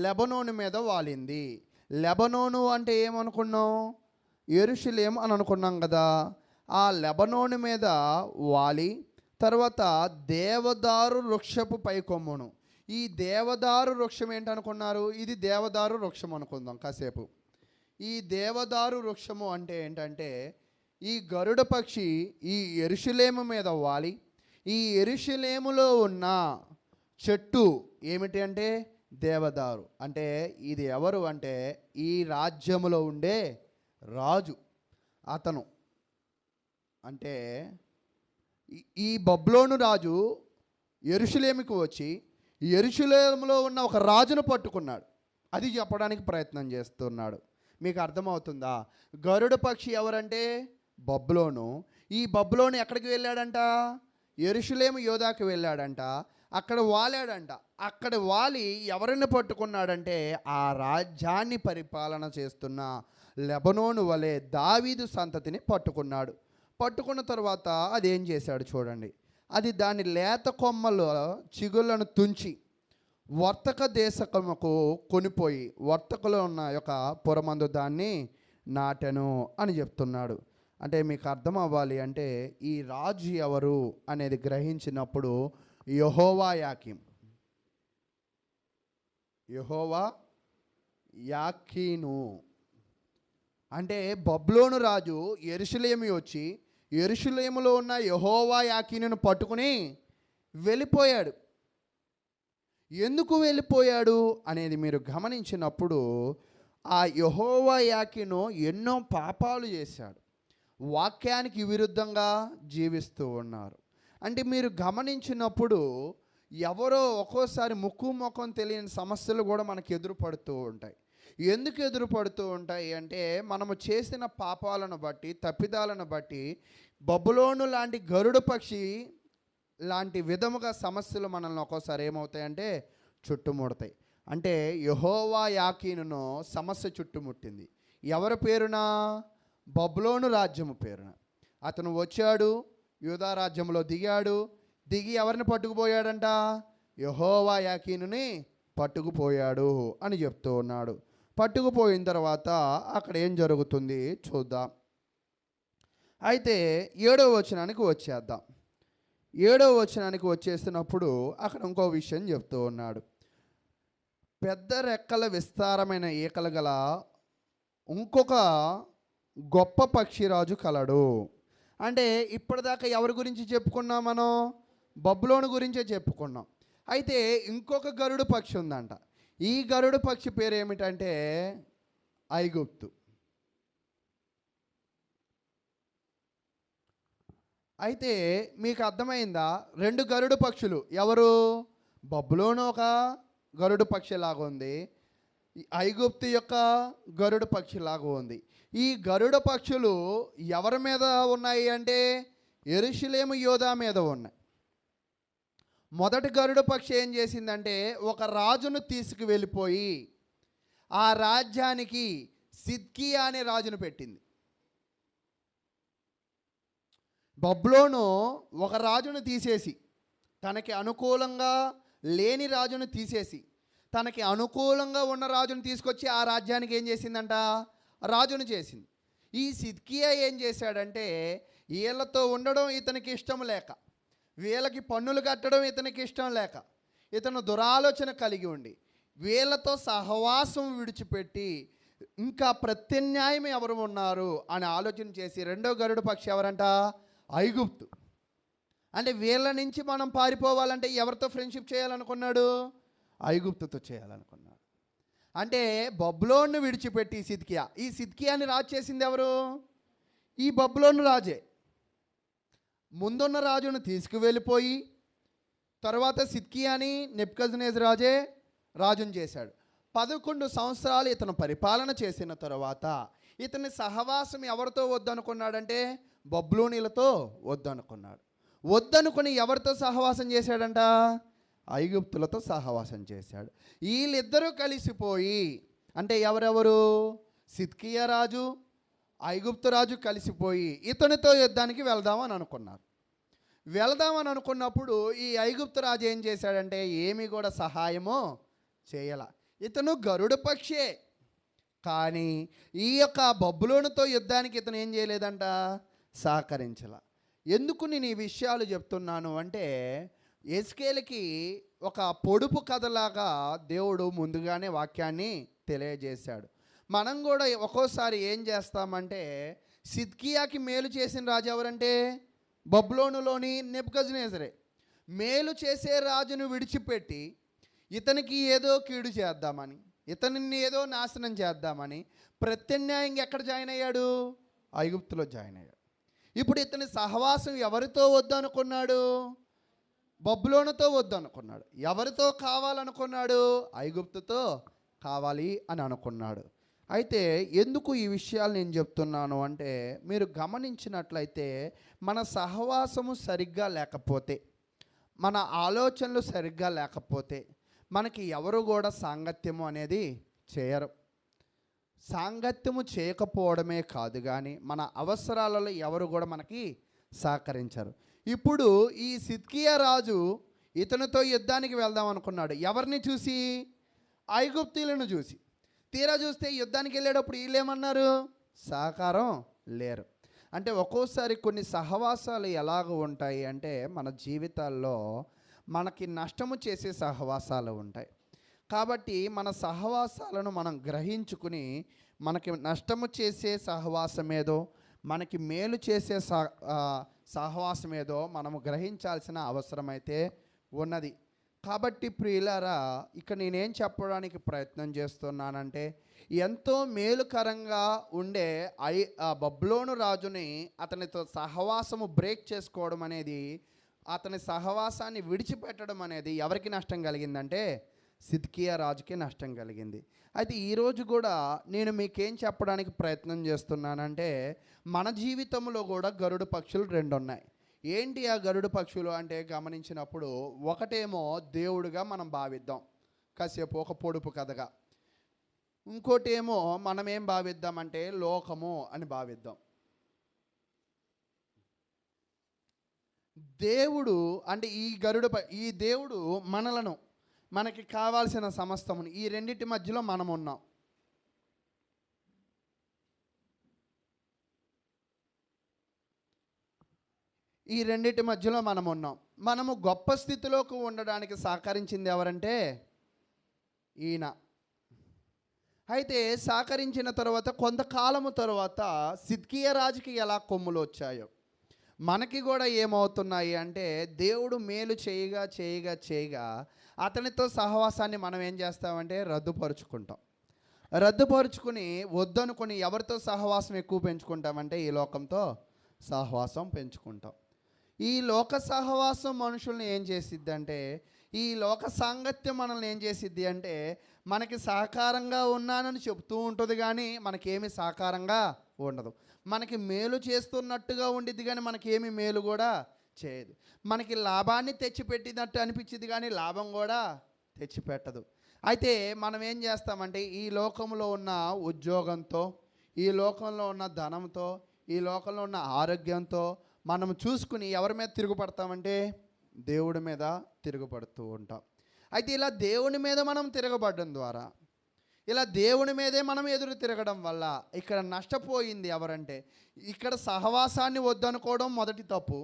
లెబనోను మీద వాలింది. లెబనోను అంటే ఏమనుకున్నాం? యెరూషలేం అని అనుకున్నాం కదా. ఆ లెబనోను మీద వాలి తర్వాత దేవదారు వృక్షపు పై కొమ్మును. ఈ దేవదారు వృక్షం ఏంటనుకున్నారు? ఇది దేవదారు వృక్షం అనుకుందాం కాసేపు. ఈ దేవదారు వృక్షము అంటే ఏంటంటే, ఈ గరుడ పక్షి ఈ యెరూషలేము మీద వాలి, ఈ యెరూషలేములో ఉన్న చెట్టు ఏమిటి అంటే దేవదారు. అంటే ఇది ఎవరు అంటే ఈ రాజ్యములో ఉండే రాజు. అతను అంటే ఈ బబులోను రాజు యెరూషలేముకు వచ్చి యెరూషలేములో ఉన్న ఒక రాజును పట్టుకున్నాడు. అది చెప్పడానికి ప్రయత్నం చేస్తున్నాడు. మీకు అర్థమవుతుందా? గరుడ పక్షి ఎవరంటే బబులోను. ఈ బబులోను ఎక్కడికి వెళ్ళాడంట? యెరూషలేము యోధాకి వెళ్ళాడంట. అక్కడ వాలాడంట. అక్కడ వాలి ఎవరిని పట్టుకున్నాడంటే ఆ రాజ్యాన్ని పరిపాలన చేస్తున్న లెబనోను వలె దావీదు సంతతిని పట్టుకున్నాడు. పట్టుకున్న తర్వాత అదేం చేశాడు చూడండి. అది దాని లేత కొమ్మల చిగుళ్ళను తుంచి వర్తక దేశముకు కొనిపోయి వర్తకలో ఉన్న యొక్క పొరమందు దాన్ని నాటెను అని చెప్తున్నాడు. అంటే మీకు అర్థం అవ్వాలి అంటే ఈ రాజు ఎవరు అనేది గ్రహించినప్పుడు యెహోవా యాకీను అంటే బబులోను రాజు యెరూషలేము వచ్చి యెరూషలేములో ఉన్న యెహోవా యాకీనును పట్టుకుని వెళ్ళిపోయాడు. ఎందుకు వెళ్ళిపోయాడు అనేది మీరు గమనించినప్పుడు ఆ యెహోవా యాకీను ఎన్నో పాపాలు చేశాడు. వాక్యానికి విరుద్ధంగా జీవిస్తూ ఉన్నారు. అంటే మీరు గమనించినప్పుడు ఎవరో ఒక్కోసారి ముక్కు ముఖం తెలియని సమస్యలు కూడా మనకు ఎదురుపడుతూ ఉంటాయి. ఎందుకు ఎదురుపడుతూ ఉంటాయి అంటే మనము చేసిన పాపాలను బట్టి, తప్పిదాలను బట్టి బబులోను లాంటి గరుడ పక్షి లాంటి విధముగా సమస్యలు మనల్ని ఒక్కోసారి ఏమవుతాయంటే చుట్టుముడతాయి. అంటే యెహోవా యాకీనును సమస్య చుట్టుముట్టింది. ఎవరి పేరున? బబులోను రాజ్యము పేరున. అతను వచ్చాడు, యూదా రాజ్యంలో దిగి ఎవరిని పట్టుకుపోయాడంట? యెహోవా యాకీనుని పట్టుకుపోయాడు అని చెప్తూ ఉన్నాడు. పట్టుకుపోయిన తర్వాత అక్కడ ఏం జరుగుతుంది చూద్దాం. అయితే 7వ వచనానికి వచ్చేద్దాం. 7వ వచనానికి వచ్చేసినప్పుడు అక్కడ ఇంకో విషయం చెప్తూ ఉన్నాడు. పెద్ద రెక్కల విస్తారమైన ఈకలు గల ఇంకొక గొప్ప పక్షిరాజు కలడు. అంటే ఇప్పటిదాకా ఎవరి గురించి చెప్పుకున్నాం మనం? బబులోను గురించే చెప్పుకున్నాం. అయితే ఇంకొక గరుడు పక్షి ఉందంట. ఈ గరుడు పక్షి పేరు ఏమిటంటే ఐగుప్తు. అయితే మీకు అర్థమైందా? 2 గరుడు పక్షులు ఎవరు? బబులోను ఒక గరుడు పక్షిలాగా ఉంది, ఐగుప్తు యొక్క గరుడు పక్షిలాగా ఉంది. ఈ గరుడ పక్షులు ఎవరి మీద ఉన్నాయి అంటే యెరూషలేము యోధా మీద ఉన్నాయి. మొదటి గరుడ పక్షి ఏం చేసిందంటే ఒక రాజును తీసుకువెళ్ళిపోయి ఆ రాజ్యానికి సిద్కియా అనే రాజును పెట్టింది. బబులోను ఒక రాజును తీసేసి, తనకి అనుకూలంగా లేని రాజును తీసేసి తనకి అనుకూలంగా ఉన్న రాజును తీసుకొచ్చి ఆ రాజ్యానికి ఏం చేసిందంట? రాజును చేసింది. ఈ సిద్కియా ఏం చేశాడంటే వీళ్ళతో ఉండడం ఇతనికి ఇష్టం లేక, వీళ్ళకి పన్నులు కట్టడం ఇతనికి ఇష్టం లేక, ఇతను దురాలోచన కలిగి ఉండి వీళ్ళతో సహవాసం విడిచిపెట్టి ఇంకా ప్రత్యామ్నాయం ఎవరు ఉన్నారు అని ఆలోచన చేసి 2వ గరుడ పక్షి ఎవరంట? ఐగుప్తు. అంటే వీళ్ళ నుంచి మనం పారిపోవాలంటే ఎవరితో ఫ్రెండ్షిప్ చేయాలనుకున్నాడు? ఐగుప్తుతో చేయాలనుకున్నాడు. అంటే బబులోను విడిచిపెట్టి ఈ సిద్కియాని రాజు చేసింది ఎవరు? ఈ బబులోను రాజే. ముందున్న రాజును తీసుకువెళ్ళిపోయి తర్వాత సిద్కియాని నెబుకద్నెజరు రాజే రాజును చేశాడు. 11 సంవత్సరాలు ఇతను పరిపాలన చేసిన తర్వాత ఇతని సహవాసం ఎవరితో వద్దనుకున్నాడంటే బబులోనీలతో వద్దనుకున్నాడు. వద్దనుకుని ఎవరితో సహవాసం చేశాడంట? ఐగుప్తులతో సహవాసం చేశాడు. వీళ్ళిద్దరూ కలిసిపోయి, అంటే ఎవరెవరు? సిద్కియా రాజు, ఐగుప్తు రాజు కలిసిపోయి ఇతనితో యుద్ధానికి వెళ్దామని అనుకున్నారు. వెళదామని అనుకున్నప్పుడు ఈ ఐగుప్తు రాజు ఏం చేశాడంటే ఏమీ కూడా సహాయమో చేయాల. ఇతను గరుడ పక్షే, కానీ ఈ యొక్క బబులోనుతో యుద్ధానికి ఇతను ఏం చేయలేదంట, సహకరించాల. ఎందుకు నేను ఈ విషయాలు చెప్తున్నాను అంటే, ఎస్కేల్కి ఒక పొడుపు కథలాగా దేవుడు ముందుగానే వాక్యాన్ని తెలియజేశాడు. మనం కూడా ఒక్కోసారి ఏం చేస్తామంటే, సిద్కియాకి మేలు చేసిన రాజు ఎవరంటే బబులోనులోని నెబుకద్నెజరే. మేలు చేసే రాజును విడిచిపెట్టి ఇతనికి ఏదో కీడు చేద్దామని, ఇతనిని ఏదో నాశనం చేద్దామని ప్రత్యామ్నాయంగా ఎక్కడ జాయిన్ అయ్యాడు? ఐగుప్తులో జాయిన్ అయ్యాడు. ఇప్పుడు ఇతని సహవాసం ఎవరితో వద్దనుకున్నాడు? బబులోనుతో వద్దనుకున్నాడు. ఎవరితో కావాలనుకున్నాడు? ఐగుప్తుతో కావాలి అని అనుకున్నాడు. అయితే ఎందుకు ఈ విషయాలు నేను చెప్తున్నాను అంటే, మీరు గమనించినట్లయితే మన సహవాసము సరిగ్గా లేకపోతే, మన ఆలోచనలు సరిగ్గా లేకపోతే మనకి ఎవరు కూడా సాంగత్యము అనేది చేయరు. సాంగత్యము చేయకపోవడమే కాదు కానీ మన అవసరాలలో ఎవరు కూడా మనకి సహకరించరు. ఇప్పుడు ఈ సిద్కియా రాజు ఇతనితో యుద్ధానికి వెళ్దాం అనుకున్నాడు. ఎవరిని చూసి? ఐగుప్తీయులను చూసి. తీరా చూస్తే యుద్ధానికి వెళ్ళేటప్పుడు వీళ్ళేమన్నారు? సహకారం లేరు. అంటే ఒక్కోసారి కొన్ని సహవాసాలు ఎలాగ ఉంటాయి అంటే, మన జీవితాల్లో మనకి నష్టము చేసే సహవాసాలు ఉంటాయి. కాబట్టి మన సహవాసాలను మనం గ్రహించుకుని, మనకి నష్టము చేసే సహవాసం ఏదో, మనకి మేలు చేసే సహవాసం ఏదో మనము గ్రహించాల్సిన అవసరమైతే ఉన్నది. కాబట్టి ప్రియులారా, ఇక నేనేం చెప్పడానికి ప్రయత్నం చేస్తున్నానంటే, ఎంతో మేలుకరంగా ఉండే బబులోను రాజుని అతనితో సహవాసము బ్రేక్ చేసుకోవడం అనేది, అతని సహవాసాన్ని విడిచిపెట్టడం అనేది ఎవరికి నష్టం కలిగిందంటే సిద్కియా రాజుకి నష్టం కలిగింది. అయితే ఈరోజు కూడా నేను మీకేం చెప్పడానికి ప్రయత్నం చేస్తున్నానంటే, మన జీవితంలో కూడా గరుడ పక్షులు 2 ఉన్నాయి. ఏంటి ఆ గరుడ పక్షులు అంటే గమనించినప్పుడు, ఒకటేమో దేవుడుగా మనం భావిద్దాం, కాసేపు ఒక పొడుపు కథగా. ఇంకోటేమో మనం ఏం భావిద్దామంటే లోకము అని భావిద్దాం. దేవుడు అంటే ఈ దేవుడు మనలను, మనకి కావాల్సిన సమస్తమును, ఈ రెండింటి మధ్యలో మనం ఉన్నాం. ఈ రెండింటి మధ్యలో మనం ఉన్నాం. మనము గొప్ప స్థితిలోకి ఉండడానికి సహకరించింది ఎవరంటే ఈయన. అయితే సహకరించిన తర్వాత కొంతకాలము తర్వాత సిద్కియా రాజుకి ఎలా కొమ్ములు వచ్చాయో మనకి కూడా ఏమవుతున్నాయి అంటే, దేవుడు మేలు చేయగా చేయగా చేయగా అతనితో సహవాసాన్ని మనం ఏం చేస్తామంటే రద్దుపరుచుకుని వద్దనుకొని ఎవరితో సహవాసం ఎక్కువ పెంచుకుంటామంటే ఈ లోకంతో సహవాసం పెంచుకుంటాం. ఈ లోక సహవాసం మనుషుల్ని ఏం చేసిద్ది అంటే, ఈ లోక సాంగత్యం మనల్ని ఏం చేసిద్ది అంటే, మనకి సహకారంగా ఉన్నానని చెప్తూ ఉంటుంది కానీ మనకేమి సహకారంగా ఉండదు. మనకి మేలు చేస్తున్నట్టుగా ఉండిద్ది కానీ మనకేమి మేలు కూడా చేయదు. మనకి లాభాన్ని తెచ్చిపెట్టినట్టు అనిపించింది కానీ లాభం కూడా తెచ్చిపెట్టదు. అయితే మనం ఏం చేస్తామంటే, ఈ లోకంలో ఉన్న ఉద్యోగంతో, ఈ లోకంలో ఉన్న ధనంతో, ఈ లోకంలో ఉన్న ఆరోగ్యంతో మనం చూసుకుని ఎవరి మీద తిరుగుపడతామంటే దేవుడి మీద తిరుగుపడుతూ ఉంటాం. అయితే ఇలా దేవుని మీద మనం తిరగబడడం ద్వారా, ఇలా దేవుని మీదే మనం ఎదురు తిరగడం వల్ల ఇక్కడ నష్టపోయింది ఎవరంటే, ఇక్కడ సహవాసాన్ని వద్దనుకోవడం మొదటి తప్పు.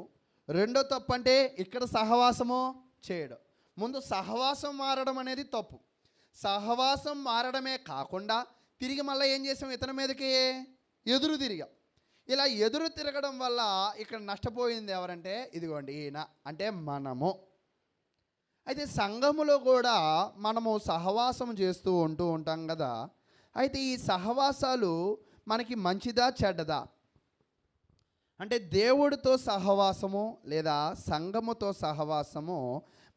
రెండో తప్పు అంటే ఇక్కడ సహవాసము చేయడం. ముందు సహవాసం మారడం అనేది తప్పు. సహవాసం మారడమే కాకుండా తిరిగి మళ్ళీ ఏం చేసాం, ఇతని మీదకి ఎదురు తిరిగాం. ఇలా ఎదురు తిరగడం వల్ల ఇక్కడ నష్టపోయింది ఎవరంటే ఇదిగోండి ఈయన, అంటే మనము. అయితే సంఘములో కూడా మనము సహవాసం చేస్తూ ఉంటాం కదా. అయితే ఈ సహవాసాలు మనకి మంచిదా చెడ్డదా అంటే, దేవుడితో సహవాసము లేదా సంఘముతో సహవాసము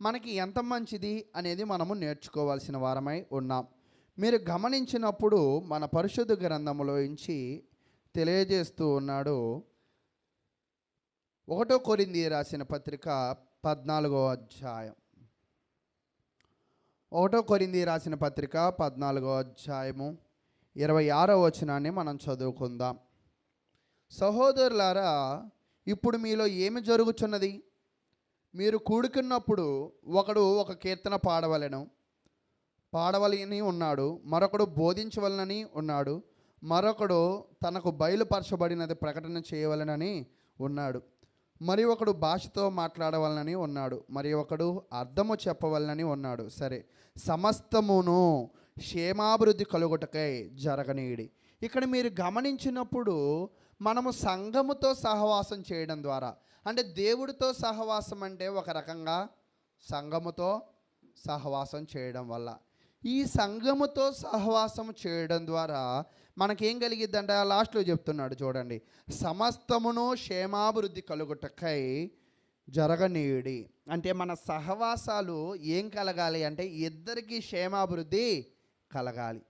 మనకి ఎంత మంచిది అనేది మనము నేర్చుకోవాల్సిన వారమై ఉన్నాం. మీరు గమనించినప్పుడు మన పరిశుద్ధ గ్రంథములో నుంచి తెలియజేస్తూ ఉన్నాడు. 1 కొరింథీ రాసిన పత్రిక 14వ అధ్యాయం. 1 కొరింథీ రాసిన పత్రిక 14వ అధ్యాయము 26వ వచనాన్ని మనం చదువుకుందాం. సహోదరులారా, ఇప్పుడు మీలో ఏమి జరుగుచున్నది? మీరు కూడుకున్నప్పుడు ఒకడు ఒక కీర్తన పాడవలని ఉన్నాడు, మరొకడు బోధించవలనని ఉన్నాడు, మరొకడు తనకు బయలుపరచబడినది ప్రకటన చేయవలనని ఉన్నాడు, మరి ఒకడు భాషతో మాట్లాడవలనని ఉన్నాడు, మరి ఒకడు అర్థము చెప్పవలనని ఉన్నాడు. సరే, సమస్తమును క్షేమాభివృద్ధి కలుగుటకై జరగనీయుడి. ఇక్కడ మీరు గమనించినప్పుడు మనము సంఘముతో సహవాసం చేయడం ద్వారా, అంటే దేవుడితో సహవాసం అంటే ఒక రకంగా సంఘముతో సహవాసం చేయడం వల్ల, ఈ సంఘముతో సహవాసం చేయడం ద్వారా మనకేం కలిగిద్దంటే లాస్ట్లో చెప్తున్నాడు చూడండి, సమస్తమును క్షేమాభివృద్ధి కలుగుటకై జరగనీయుడి. అంటే మన సహవాసాలు ఏం కలగాలి అంటే ఇద్దరికీ క్షేమాభివృద్ధి కలగాలి.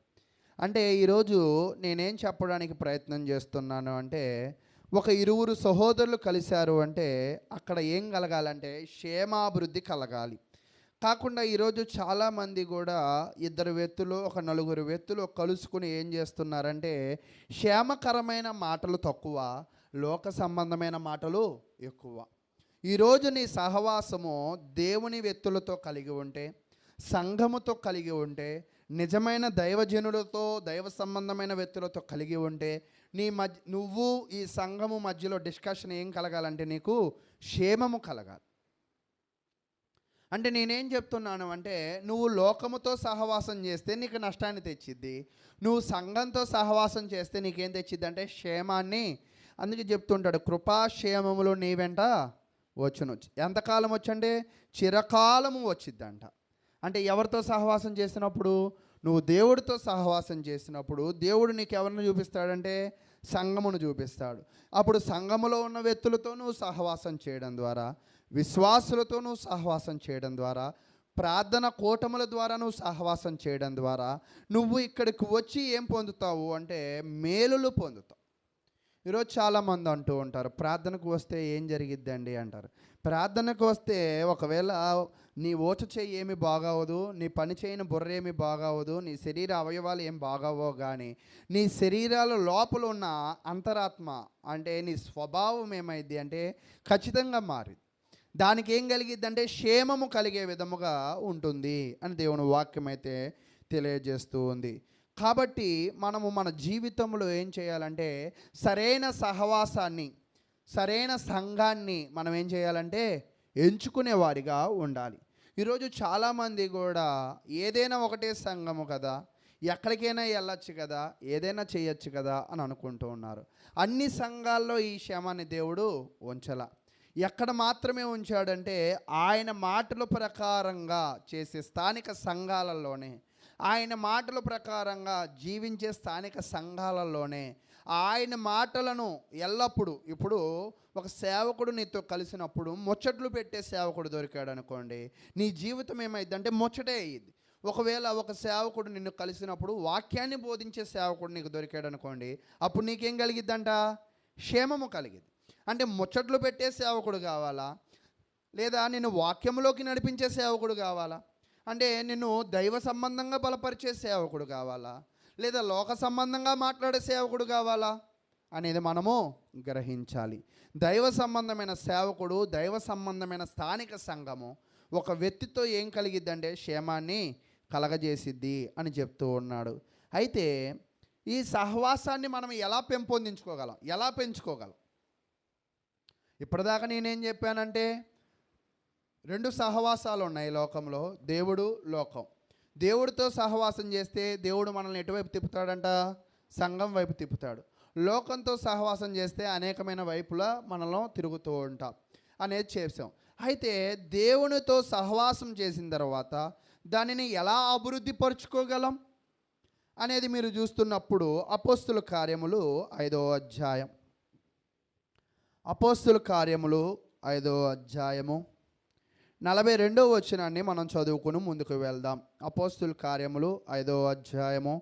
అంటే ఈరోజు నేనేం చెప్పడానికి ప్రయత్నం చేస్తున్నాను అంటే, ఒక ఇరువురు సహోదరులు కలిశారు అంటే అక్కడ ఏం కలగాలంటే క్షేమాభివృద్ధి కలగాలి. కాకుండా ఈరోజు చాలామంది కూడా ఇద్దరు వ్యక్తులు ఒక నలుగురు వ్యక్తులు కలుసుకుని ఏం చేస్తున్నారంటే క్షేమకరమైన మాటలు తక్కువ, లోక సంబంధమైన మాటలు ఎక్కువ. ఈరోజు నీ సహవాసము దేవుని వ్యక్తులతో కలిగి ఉంటే, సంఘముతో కలిగి ఉంటే, నిజమైన దైవజనులతో దైవ సంబంధమైన వ్యక్తులతో కలిగి ఉంటే, నువ్వు ఈ సంఘము మధ్యలో డిస్కషన్ ఏం కలగాలంటే నీకు క్షేమము కలగాలి. అంటే నేనేం చెప్తున్నాను అంటే, నువ్వు లోకముతో సహవాసం చేస్తే నీకు నష్టాన్ని తెచ్చిద్ది, నువ్వు సంఘంతో సహవాసం చేస్తే నీకేం తెచ్చిద్ది అంటే క్షేమాన్ని. అందుకే చెప్తుంటాడు, కృపాక్షేమములు నీ వెంట వచ్చును. ఎంతకాలం వచ్చండి? చిరకాలము వచ్చిద్దంట. అంటే ఎవరితో సహవాసం చేసినప్పుడు? నువ్వు దేవుడితో సహవాసం చేసినప్పుడు దేవుడు నీకు ఎవరిని చూపిస్తాడంటే సంఘమును చూపిస్తాడు. అప్పుడు సంఘములో ఉన్న వ్యక్తులతో నువ్వు సహవాసం చేయడం ద్వారా, విశ్వాసులతో నువ్వు సహవాసం చేయడం ద్వారా, ప్రార్థన కూటముల ద్వారా నువ్వు సహవాసం చేయడం ద్వారా నువ్వు ఇక్కడికి వచ్చి ఏం పొందుతావు అంటే మేలులు పొందుతావు. ఈరోజు చాలామంది అంటూ ఉంటారు, ప్రార్థనకు వస్తే ఏం జరిగిద్దండి అంటారు. ప్రార్థనకు వస్తే ఒకవేళ నీ ఓచ చేయి ఏమి బాగవదు, నీ పని చేయని బుర్ర ఏమి బాగవదు, నీ శరీర అవయవాలు ఏం బాగవో, కానీ నీ శరీరాల లోపల ఉన్న అంతరాత్మ అంటే నీ స్వభావం ఏమైంది అంటే ఖచ్చితంగా మారింది. దానికి ఏం కలిగిద్దంటే క్షేమము కలిగే విధముగా ఉంటుంది అని దేవుని వాక్యం అయితే తెలియజేస్తూ ఉంది. కాబట్టి మనము మన జీవితంలో ఏం చేయాలంటే సరైన సహవాసాన్ని, సరైన సంఘాన్ని మనం ఏం చేయాలంటే ఎంచుకునేవారిగా ఉండాలి. ఈరోజు చాలామంది కూడా ఏదైనా ఒకటే సంఘము కదా, ఎక్కడికైనా వెళ్ళచ్చు కదా, ఏదైనా చేయొచ్చు కదా అని అనుకుంటూ ఉన్నారు. అన్ని సంఘాల్లో ఈ క్షేమాన్ని దేవుడు ఉంచల. ఎక్కడ మాత్రమే ఉంచాడంటే ఆయన మాటల ప్రకారంగా చేసే స్థానిక సంఘాలలోనే, ఆయన మాటల ప్రకారంగా జీవించే స్థానిక సంఘాలలోనే ఆయన మాటలను ఎల్లప్పుడూ. ఇప్పుడు ఒక సేవకుడు నీతో కలిసినప్పుడు ముచ్చట్లు పెట్టే సేవకుడు దొరికాడు అనుకోండి, నీ జీవితం ఏమైందంటే ముచ్చటే అయ్యిద్ది. ఒకవేళ ఒక సేవకుడు నిన్ను కలిసినప్పుడు వాక్యాన్ని బోధించే సేవకుడు నీకు దొరికాడు అనుకోండి, అప్పుడు నీకేం కలిగిద్దంట? క్షేమము కలిగిద్ది. అంటే ముచ్చట్లు పెట్టే సేవకుడు కావాలా, లేదా నిన్ను వాక్యంలోకి నడిపించే సేవకుడు కావాలా, అంటే నిన్ను దైవ సంబంధంగా బలపరిచే సేవకుడు కావాలా, లేదా లోక సంబంధంగా మాట్లాడే సేవకుడు కావాలా అనేది మనము గ్రహించాలి. దైవ సంబంధమైన సేవకుడు, దైవ సంబంధమైన స్థానిక సంఘము ఒక వ్యక్తితో ఏం కలిగిద్దంటే క్షేమాన్ని కలగజేసిద్ది అని చెప్తూ ఉన్నాడు. అయితే ఈ సహవాసాన్ని మనం ఎలా పెంపొందించుకోగలం, ఎలా పెంచుకోగలం? ఇప్పటిదాకా నేనేం చెప్పానంటే 2 సహవాసాలు ఉన్నాయి లోకంలో, దేవుడు, లోకం. దేవుడితో సహవాసం చేస్తే దేవుడు మనల్ని ఎటువైపు తిప్పుతాడంట? సంఘం వైపు తిప్పుతాడు. లోకంతో సహవాసం చేస్తే అనేకమైన వైపులా మనలో తిరుగుతూ ఉంటాం అనేది చేసాం. అయితే దేవునితో సహవాసం చేసిన తర్వాత దానిని ఎలా అభివృద్ధి పరుచుకోగలం అనేది మీరు చూస్తున్నప్పుడు అపోస్తుల కార్యములు 5వ అధ్యాయం, అపోస్తుల కార్యములు 5వ అధ్యాయము 42వ వచనాన్ని మనం చదువుకుని ముందుకు వెళ్దాం. అపోస్తుల కార్యములు 5వ అధ్యాయము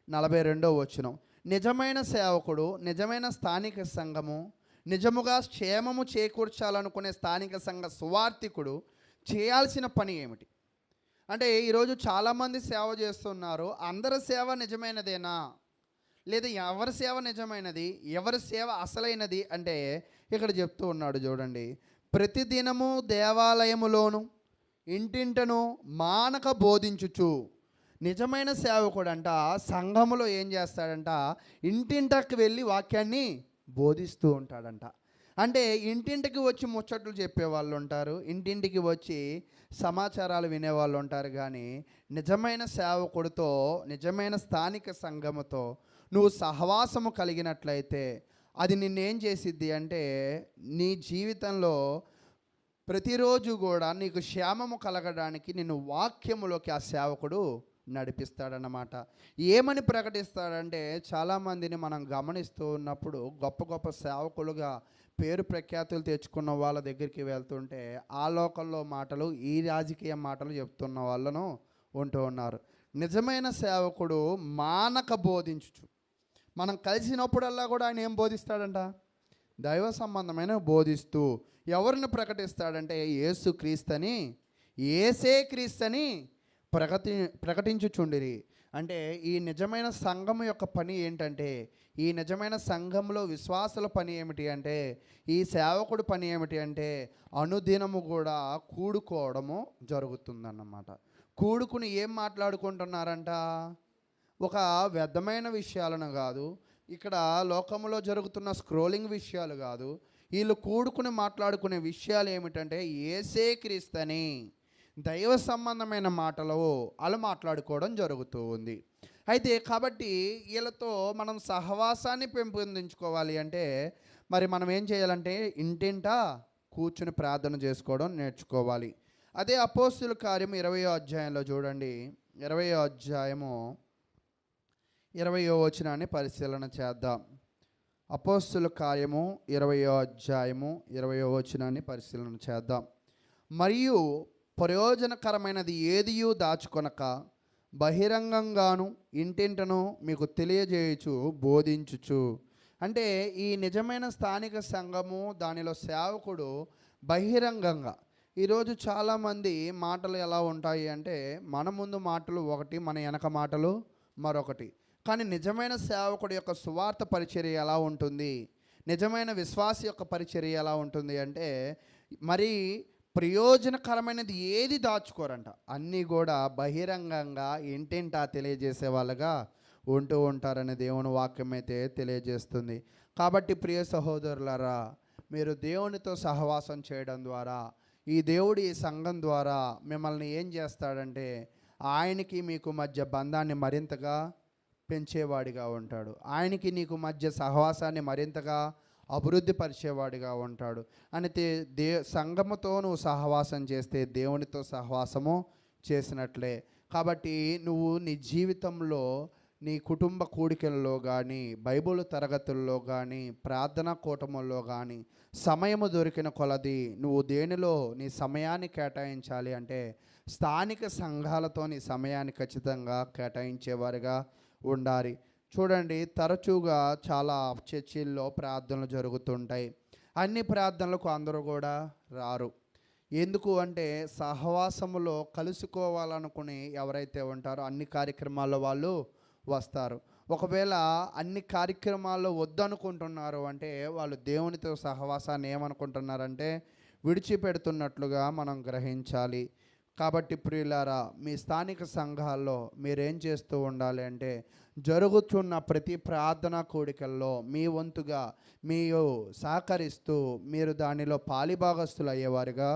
42వ వచనం. నిజమైన సేవకుడు, నిజమైన స్థానిక సంఘము, నిజముగా క్షేమము చేకూర్చాలనుకునే స్థానిక సంఘ సువార్థికుడు చేయాల్సిన పని ఏమిటి? అంటే ఈరోజు చాలామంది సేవ చేస్తున్నారు. అందరి సేవ నిజమైనదేనా, లేదా ఎవరి సేవ నిజమైనది, ఎవరి సేవ అసలైనది అంటే ఇక్కడ చెప్తూ ఉన్నాడు చూడండి. ప్రతిదినము దేవాలయములోను ఇంటింటను మానక బోధించుచు. నిజమైన సేవకుడంట సంఘములో ఏం చేస్తాడంట, ఇంటింటకి వెళ్ళి వాక్యాన్ని బోధిస్తూ ఉంటాడంట. అంటే ఇంటింటికి వచ్చి ముచ్చట్లు చెప్పేవాళ్ళు ఉంటారు, ఇంటింటికి వచ్చి సమాచారాలు వినేవాళ్ళు ఉంటారు. కానీ నిజమైన సేవకుడితో, నిజమైన స్థానిక సంఘముతో నువ్వు సహవాసము కలిగినట్లయితే అది నిన్నేం చేసిద్ది అంటే, నీ జీవితంలో ప్రతిరోజు కూడా నీకు క్షేమము కలగడానికి నిన్ను వాక్యములోకి ఆ సేవకుడు నడిపిస్తాడన్నమాట. ఏమని ప్రకటిస్తాడంటే, చాలామందిని మనం గమనిస్తూ ఉన్నప్పుడు గొప్ప గొప్ప సేవకులుగా పేరు ప్రఖ్యాతులు తెచ్చుకున్న వాళ్ళ దగ్గరికి వెళ్తుంటే ఆ లోకల్లో మాటలు, ఈ రాజకీయ మాటలు చెప్తున్న వాళ్ళను ఉంటూ ఉన్నారు. నిజమైన సేవకుడు మానక బోధించుచు. మనం కలిసినప్పుడల్లా కూడా ఆయన ఏం బోధిస్తాడంట, దైవ సంబంధమైన బోధిస్తూ. ఎవరిని ప్రకటిస్తాడంటే యేసు క్రీస్తని, యేసే క్రీస్తని ప్రకటించుచుండిరి. అంటే ఈ నిజమైన సంఘం యొక్క పని ఏంటంటే, ఈ నిజమైన సంఘంలో విశ్వాసుల పని ఏమిటి అంటే, ఈ సేవకుడు పని ఏమిటి అంటే, అనుదినము కూడా కూడుకోవడము జరుగుతుందన్నమాట. కూడుకుని ఏం మాట్లాడుకుంటున్నారంట, ఒక వ్యర్థమైన విషయాలను కాదు, ఇక్కడ లోకంలో జరుగుతున్న స్క్రోలింగ్ విషయాలు కాదు, వీళ్ళు కూడుకుని మాట్లాడుకునే విషయాలు ఏమిటంటే యేసే క్రీస్తని, దైవ సంబంధమైన మాటలు వాళ్ళు మాట్లాడుకోవడం జరుగుతూ ఉంది. అయితే కాబట్టి వీళ్ళతో మనం సహవాసాన్ని పెంపొందించుకోవాలి అంటే మరి మనం ఏం చేయాలంటే ఇంటింటా కూర్చుని ప్రార్థన చేసుకోవడం నేర్చుకోవాలి. అదే అపోస్తుల కార్యం 20వ అధ్యాయంలో చూడండి. 20వ అధ్యాయము 20వ వచనాన్ని పరిశీలన చేద్దాం. అపోస్తుల కార్యము 20వ అధ్యాయము 20వ వచనాన్ని పరిశీలన చేద్దాం. మరియు ప్రయోజనకరమైనది ఏదియూ దాచుకొనక బహిరంగంగాను ఇంటింటను మీకు తెలియజేయుచు బోధించుచు. అంటే ఈ నిజమైన స్థానిక సంఘము, దానిలో సేవకుడు బహిరంగంగా. ఈరోజు చాలామంది మాటలు ఎలా ఉంటాయి అంటే, మన ముందు మాటలు ఒకటి, మన వెనక మాటలు మరొకటి. కానీ నిజమైన సేవకుడి యొక్క సువార్త పరిచర్య ఎలా ఉంటుంది, నిజమైన విశ్వాసి యొక్క పరిచర్య ఎలా ఉంటుంది అంటే, మరి ప్రయోజనకరమైనది ఏది దాచుకోరంట, అన్నీ కూడా బహిరంగంగా ఇంటింటా తెలియజేసే వాళ్ళగా ఉంటూ ఉంటారని దేవుని వాక్యం అయితే తెలియజేస్తుంది. కాబట్టి ప్రియ సహోదరులారా, మీరు దేవునితో సహవాసం చేయడం ద్వారా, ఈ దేవుడి సంఘం ద్వారా మిమ్మల్ని ఏం చేస్తాడంటే, ఆయనకి మీకు మధ్య బంధాన్ని మరింతగా పెంచేవాడిగా ఉంటాడు. ఆయనకి నీకు మధ్య సహవాసాన్ని మరింతగా అభివృద్ధి పరిచేవాడిగా ఉంటాడు. అంటే సంఘముతో నువ్వు సహవాసం చేస్తే దేవునితో సహవాసము చేసినట్లే. కాబట్టి నువ్వు నీ జీవితంలో, నీ కుటుంబ కూడికల్లో కానీ, బైబిల్ తరగతుల్లో కానీ, ప్రార్థనా కూటముల్లో కానీ సమయము దొరికిన కొలది నువ్వు దేనిలో నీ సమయాన్ని కేటాయించాలి అంటే స్థానిక సంఘాలతో నీ సమయాన్ని ఖచ్చితంగా కేటాయించేవారుగా ఉండాలి. చూడండి, తరచుగా చాలా చర్చిల్లో ప్రార్థనలు జరుగుతుంటాయి. అన్ని ప్రార్థనలకు అందరూ కూడా రారు. ఎందుకు అంటే సహవాసములో కలుసుకోవాలనుకుని ఎవరైతే ఉంటారో అన్ని కార్యక్రమాల్లో వాళ్ళు వస్తారు. ఒకవేళ అన్ని కార్యక్రమాల్లో వద్దనుకుంటున్నారు అంటే వాళ్ళు దేవునితో సహవాసాన్ని ఏమనుకుంటున్నారంటే విడిచిపెడుతున్నట్లుగా మనం గ్రహించాలి. కాబట్టి ప్రియులారా, మీ స్థానిక సంఘాల్లో మీరేం చేస్తూ ఉండాలి అంటే జరుగుతున్న ప్రతి ప్రార్థనా కోడికల్లో మీ వంతుగా మీరు సహకరిస్తూ మీరు దానిలో పాలిభాగస్తులు అయ్యేవారుగా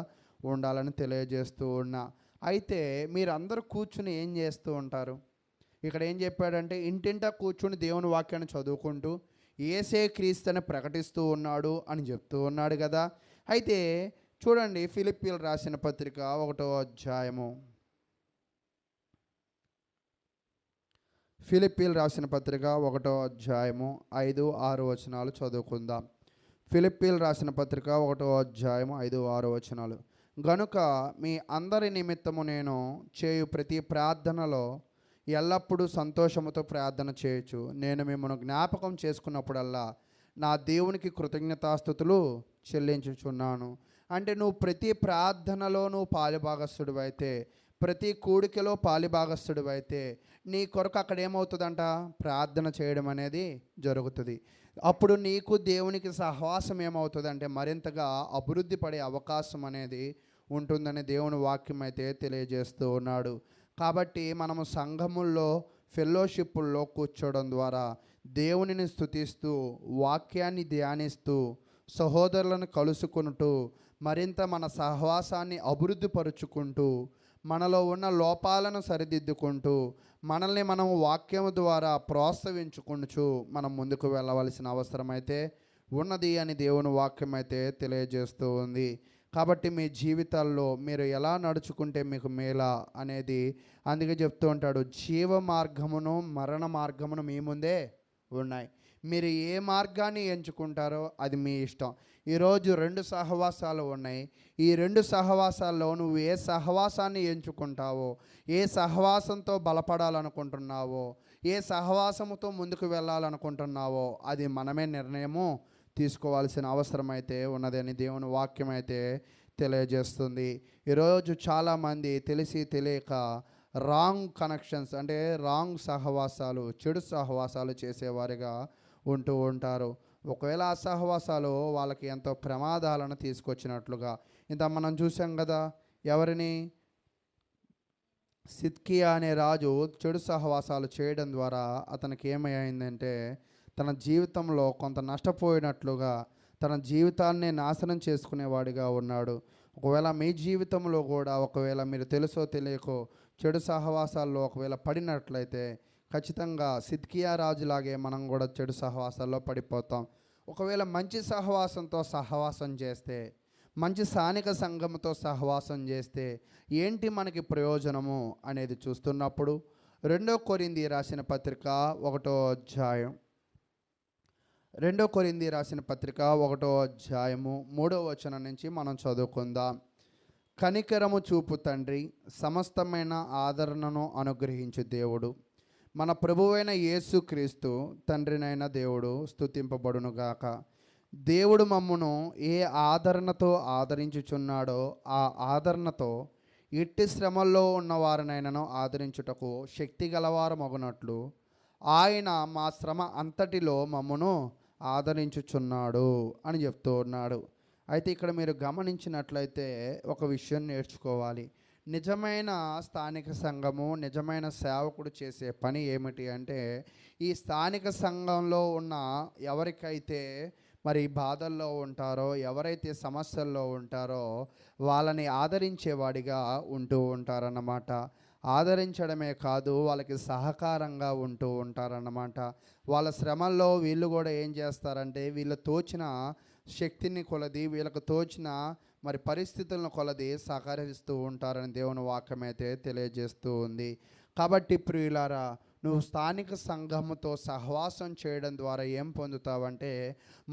ఉండాలని తెలియజేస్తూ ఉన్నా. అయితే మీరందరూ కూర్చుని ఏం చేస్తూ ఉంటారు? ఇక్కడ ఏం చెప్పాడంటే ఇంటింటా కూర్చుని దేవుని వాక్యాన్ని చదువుకుంటూ యేసే క్రీస్తుని ప్రకటిస్తూ ఉన్నాడు అని చెప్తూ ఉన్నాడు కదా. అయితే చూడండి, ఫిలిప్పీలు రాసిన పత్రిక 1వ అధ్యాయము, ఫిలిప్పీలు రాసిన పత్రిక 1వ అధ్యాయము 5, 6 వచనాలు చదువుకుందాం. ఫిలిప్పీలు రాసిన పత్రిక 1వ అధ్యాయము 5, 6 వచనాలు. గనుక మీ అందరి నిమిత్తము నేను చేయు ప్రతి ప్రార్థనలో ఎల్లప్పుడూ సంతోషముతో ప్రార్థన చేయొచ్చు. నేను మిమ్మల్ని జ్ఞాపకం చేసుకున్నప్పుడల్లా నా దేవునికి కృతజ్ఞతాస్థుతులు చెల్లించుచున్నాను. అంటే నువ్వు ప్రతి ప్రార్థనలో నువ్వు పాలిభాగస్థుడు అయితే, ప్రతి కూడికలో పాలిభాగస్థుడు అయితే, నీ కొరకు అక్కడ ఏమవుతుందంట, ప్రార్థన చేయడం అనేది జరుగుతుంది. అప్పుడు నీకు దేవునికి సహవాసం ఏమవుతుందంటే మరింతగా అభివృద్ధి పడే అవకాశం అనేది ఉంటుందని దేవుని వాక్యం అయితే తెలియజేస్తూ ఉన్నాడు. కాబట్టి మనము సంఘముల్లో ఫెలోషిప్పుల్లో కూర్చోవడం ద్వారా దేవునిని స్తుతిస్తూ వాక్యాన్ని ధ్యానిస్తూ సహోదరులను కలుసుకుంటూ మరింత మన సహవాసాన్ని అభివృద్ధి పరుచుకుంటూ మనలో ఉన్న లోపాలను సరిదిద్దుకుంటూ మనల్ని మనం వాక్యము ద్వారా ప్రోత్సహించుకుంటూ మనం ముందుకు వెళ్ళవలసిన అవసరం అయితే ఉన్నది అని దేవుని వాక్యం అయితే తెలియజేస్తూ ఉంది. కాబట్టి మీ జీవితాల్లో మీరు ఎలా నడుచుకుంటే మీకు మేలా అనేది అందుకే చెప్తూ ఉంటాడు, జీవ మార్గమును మరణ మార్గమును మీ ముందే ఉన్నాయి. మీరు ఏ మార్గాన్ని ఎంచుకుంటారో అది మీ ఇష్టం. ఈరోజు 2 సహవాసాలు ఉన్నాయి. ఈ 2 సహవాసాల్లో నువ్వు ఏ సహవాసాన్ని ఎంచుకుంటావో, ఏ సహవాసంతో బలపడాలనుకుంటున్నావో, ఏ సహవాసముతో ముందుకు వెళ్ళాలనుకుంటున్నావో అది మనమే నిర్ణయము తీసుకోవాల్సిన అవసరం అయితే ఉన్నదని దేవుని వాక్యం అయితే తెలియజేస్తుంది. ఈరోజు చాలామంది తెలిసి తెలియక రాంగ్ కనెక్షన్స్ అంటే రాంగ్ సహవాసాలు, చెడు సహవాసాలు చేసేవారిగా ఉంటూ ఉంటారు. ఒకవేళ ఆ సహవాసాలు వాళ్ళకి ఎంతో ప్రమాదాలను తీసుకొచ్చినట్లుగా ఇంత మనం చూసాం కదా. ఎవరిని? సిద్కియా అనే రాజు చెడు సహవాసాలు చేయడం ద్వారా అతనికి ఏమైందంటే తన జీవితంలో కొంత నష్టపోయినట్లుగా తన జీవితాన్ని నాశనం చేసుకునేవాడిగా ఉన్నాడు. ఒకవేళ మీ జీవితంలో కూడా ఒకవేళ మీరు తెలుసో తెలియకో చెడు సహవాసాల్లో ఒకవేళ పడినట్లయితే ఖచ్చితంగా సిద్కియా రాజులాగే మనం కూడా చెడు సహవాసాల్లో పడిపోతాం. ఒకవేళ మంచి సహవాసంతో సహవాసం చేస్తే, మంచి స్థానిక సంఘంతో సహవాసం చేస్తే ఏంటి మనకి ప్రయోజనము అనేది చూస్తున్నప్పుడు 2 కొరింథీ రాసిన పత్రిక 1వ అధ్యాయం 2 కొరింథీ రాసిన పత్రిక 1వ అధ్యాయము 3వ వచనం నుంచి మనం చదువుకుందాం. కనికరము చూపు తండ్రి, సమస్తమైన ఆదరణను అనుగ్రహించు దేవుడు, మన ప్రభువైన యేసుక్రీస్తు తండ్రినైన దేవుడు స్తుతింపబడునుగాక. దేవుడు మమ్మును ఏ ఆదరణతో ఆదరించుచున్నాడో ఆ ఆదరణతో ఇట్టి శ్రమల్లో ఉన్నవారినైనను ఆదరించుటకు శక్తి గలవారమగునట్లు ఆయన మా శ్రమ అంతటిలో మమ్మును ఆదరించుచున్నాడు అని చెప్తూ ఉన్నాడు. అయితే ఇక్కడ మీరు గమనించినట్లయితే ఒక విషయం నేర్చుకోవాలి. నిజమైన స్థానిక సంఘము, నిజమైన సేవకుడు చేసే పని ఏమిటి అంటే ఈ స్థానిక సంఘంలో ఉన్న ఎవరికైతే మరి బాధల్లో ఉంటారో, ఎవరైతే సమస్యల్లో ఉంటారో వాళ్ళని ఆదరించేవాడిగా ఉంటూ ఉంటారన్నమాట. ఆదరించడమే కాదు, వాళ్ళకి సహకారంగా ఉంటూ ఉంటారన్నమాట. వాళ్ళ శ్రమల్లో వీళ్ళు కూడా ఏం చేస్తారంటే వీళ్ళు తోచిన శక్తిని కొలది, వీళ్ళకు తోచిన మరి పరిస్థితులను కొలది సహకరిస్తూ ఉంటారని దేవుని వాక్యం అయితే తెలియజేస్తూ ఉంది. కాబట్టి ప్రియులారా, నువ్వు స్థానిక సంఘముతో సహవాసం చేయడం ద్వారా ఏం పొందుతావంటే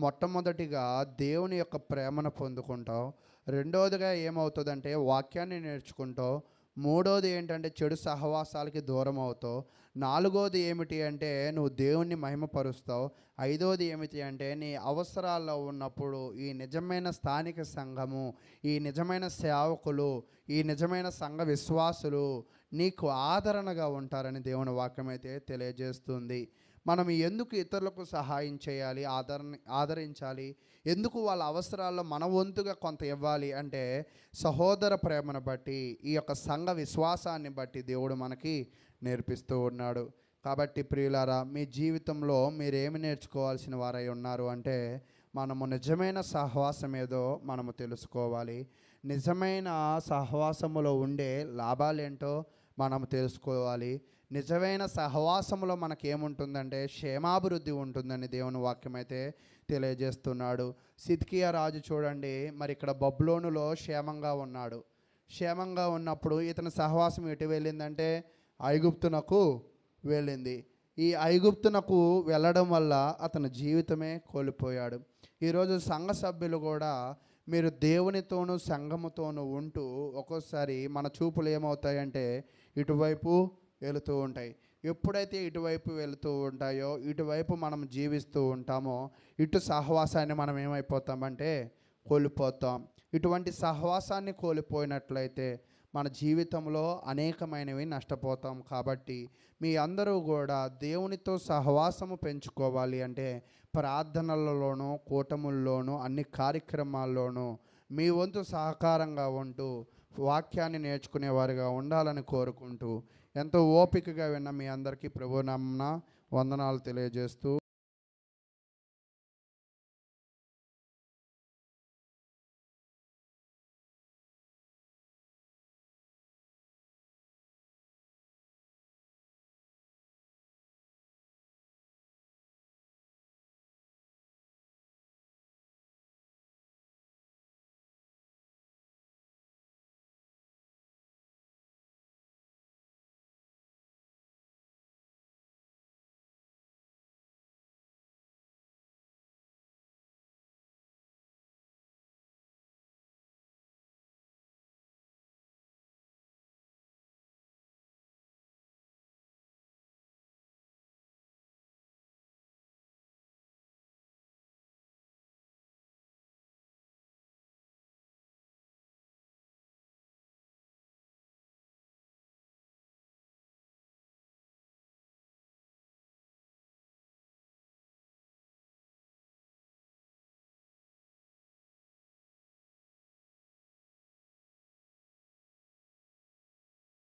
మొట్టమొదటిగా దేవుని యొక్క ప్రేమను పొందుకుంటావు. రెండవదిగా ఏమవుతుందంటే వాక్యాన్ని నేర్చుకుంటావు. మూడోది ఏంటంటే చెడు సహవాసాలకి దూరం అవుతావు. నాలుగోది ఏమిటి అంటే నువ్వు దేవుణ్ణి మహిమపరుస్తావు. ఐదోది ఏమిటి అంటే నీ అవసరాల్లో ఉన్నప్పుడు ఈ నిజమైన స్థానిక సంఘము, ఈ నిజమైన సేవకులు, ఈ నిజమైన సంఘ విశ్వాసులు నీకు ఆదరణగా ఉంటారని దేవుని వాక్యం అయితే తెలియజేస్తుంది. మనం ఎందుకు ఇతరులకు సహాయం చేయాలి, ఆదరించాలి, ఎందుకు వాళ్ళ అవసరాల్లో మన వంతుగా కొంత ఇవ్వాలి అంటే సహోదర ప్రేమను బట్టి, ఈ యొక్క సంఘ విశ్వాసాన్ని బట్టి దేవుడు మనకి నేర్పిస్తూ ఉన్నాడు. కాబట్టి ప్రియులారా, మీ జీవితంలో మీరేమి నేర్చుకోవాల్సిన వారై ఉన్నారు అంటే మనము నిజమైన సహవాసం ఏదో మనము తెలుసుకోవాలి. నిజమైన సహవాసములో ఉండే లాభాలేంటో మనము తెలుసుకోవాలి. నిజమైన సహవాసములో మనకేముంటుందంటే క్షేమాభివృద్ధి ఉంటుందని దేవుని వాక్యం అయితే తెలియజేస్తున్నాడు. సిద్కియా రాజు చూడండి, మరి ఇక్కడ బబులోనులో క్షేమంగా ఉన్నాడు. క్షేమంగా ఉన్నప్పుడు ఇతని సహవాసం ఎటు వెళ్ళిందంటే ఐగుప్తునకు వెళ్ళింది. ఈ ఐగుప్తునకు వెళ్ళడం వల్ల అతని జీవితమే కోల్పోయాడు. ఈరోజు సంఘ సభ్యులు కూడా మీరు దేవునితోనూ సంఘముతోనూ ఉంటూ ఒక్కోసారి మన చూపులు ఏమవుతాయంటే ఇటువైపు వెళుతూ ఉంటాయి. ఎప్పుడైతే ఇటువైపు వెళుతూ ఉంటాయో, ఇటువైపు మనం జీవిస్తూ ఉంటామో, ఇటు సహవాసాన్ని మనం ఏమైపోతామంటే కోల్పోతాం. ఇటువంటి సహవాసాన్ని కోల్పోయినట్లయితే మన జీవితంలో అనేకమైనవి నష్టపోతాం. కాబట్టి మీ అందరూ కూడా దేవునితో సహవాసము పెంచుకోవాలి అంటే ప్రార్థనలలోనూ, కూటముల్లోనూ, అన్ని కార్యక్రమాల్లోనూ మీ వంతు సహకారంగా ఉంటూ వాక్యాన్ని నేర్చుకునేవారుగా ఉండాలని కోరుకుంటూ, ఎంతో ఓపికగా విన్న మీ అందరికీ ప్రభునామమున వందనాలు తెలియజేస్తూ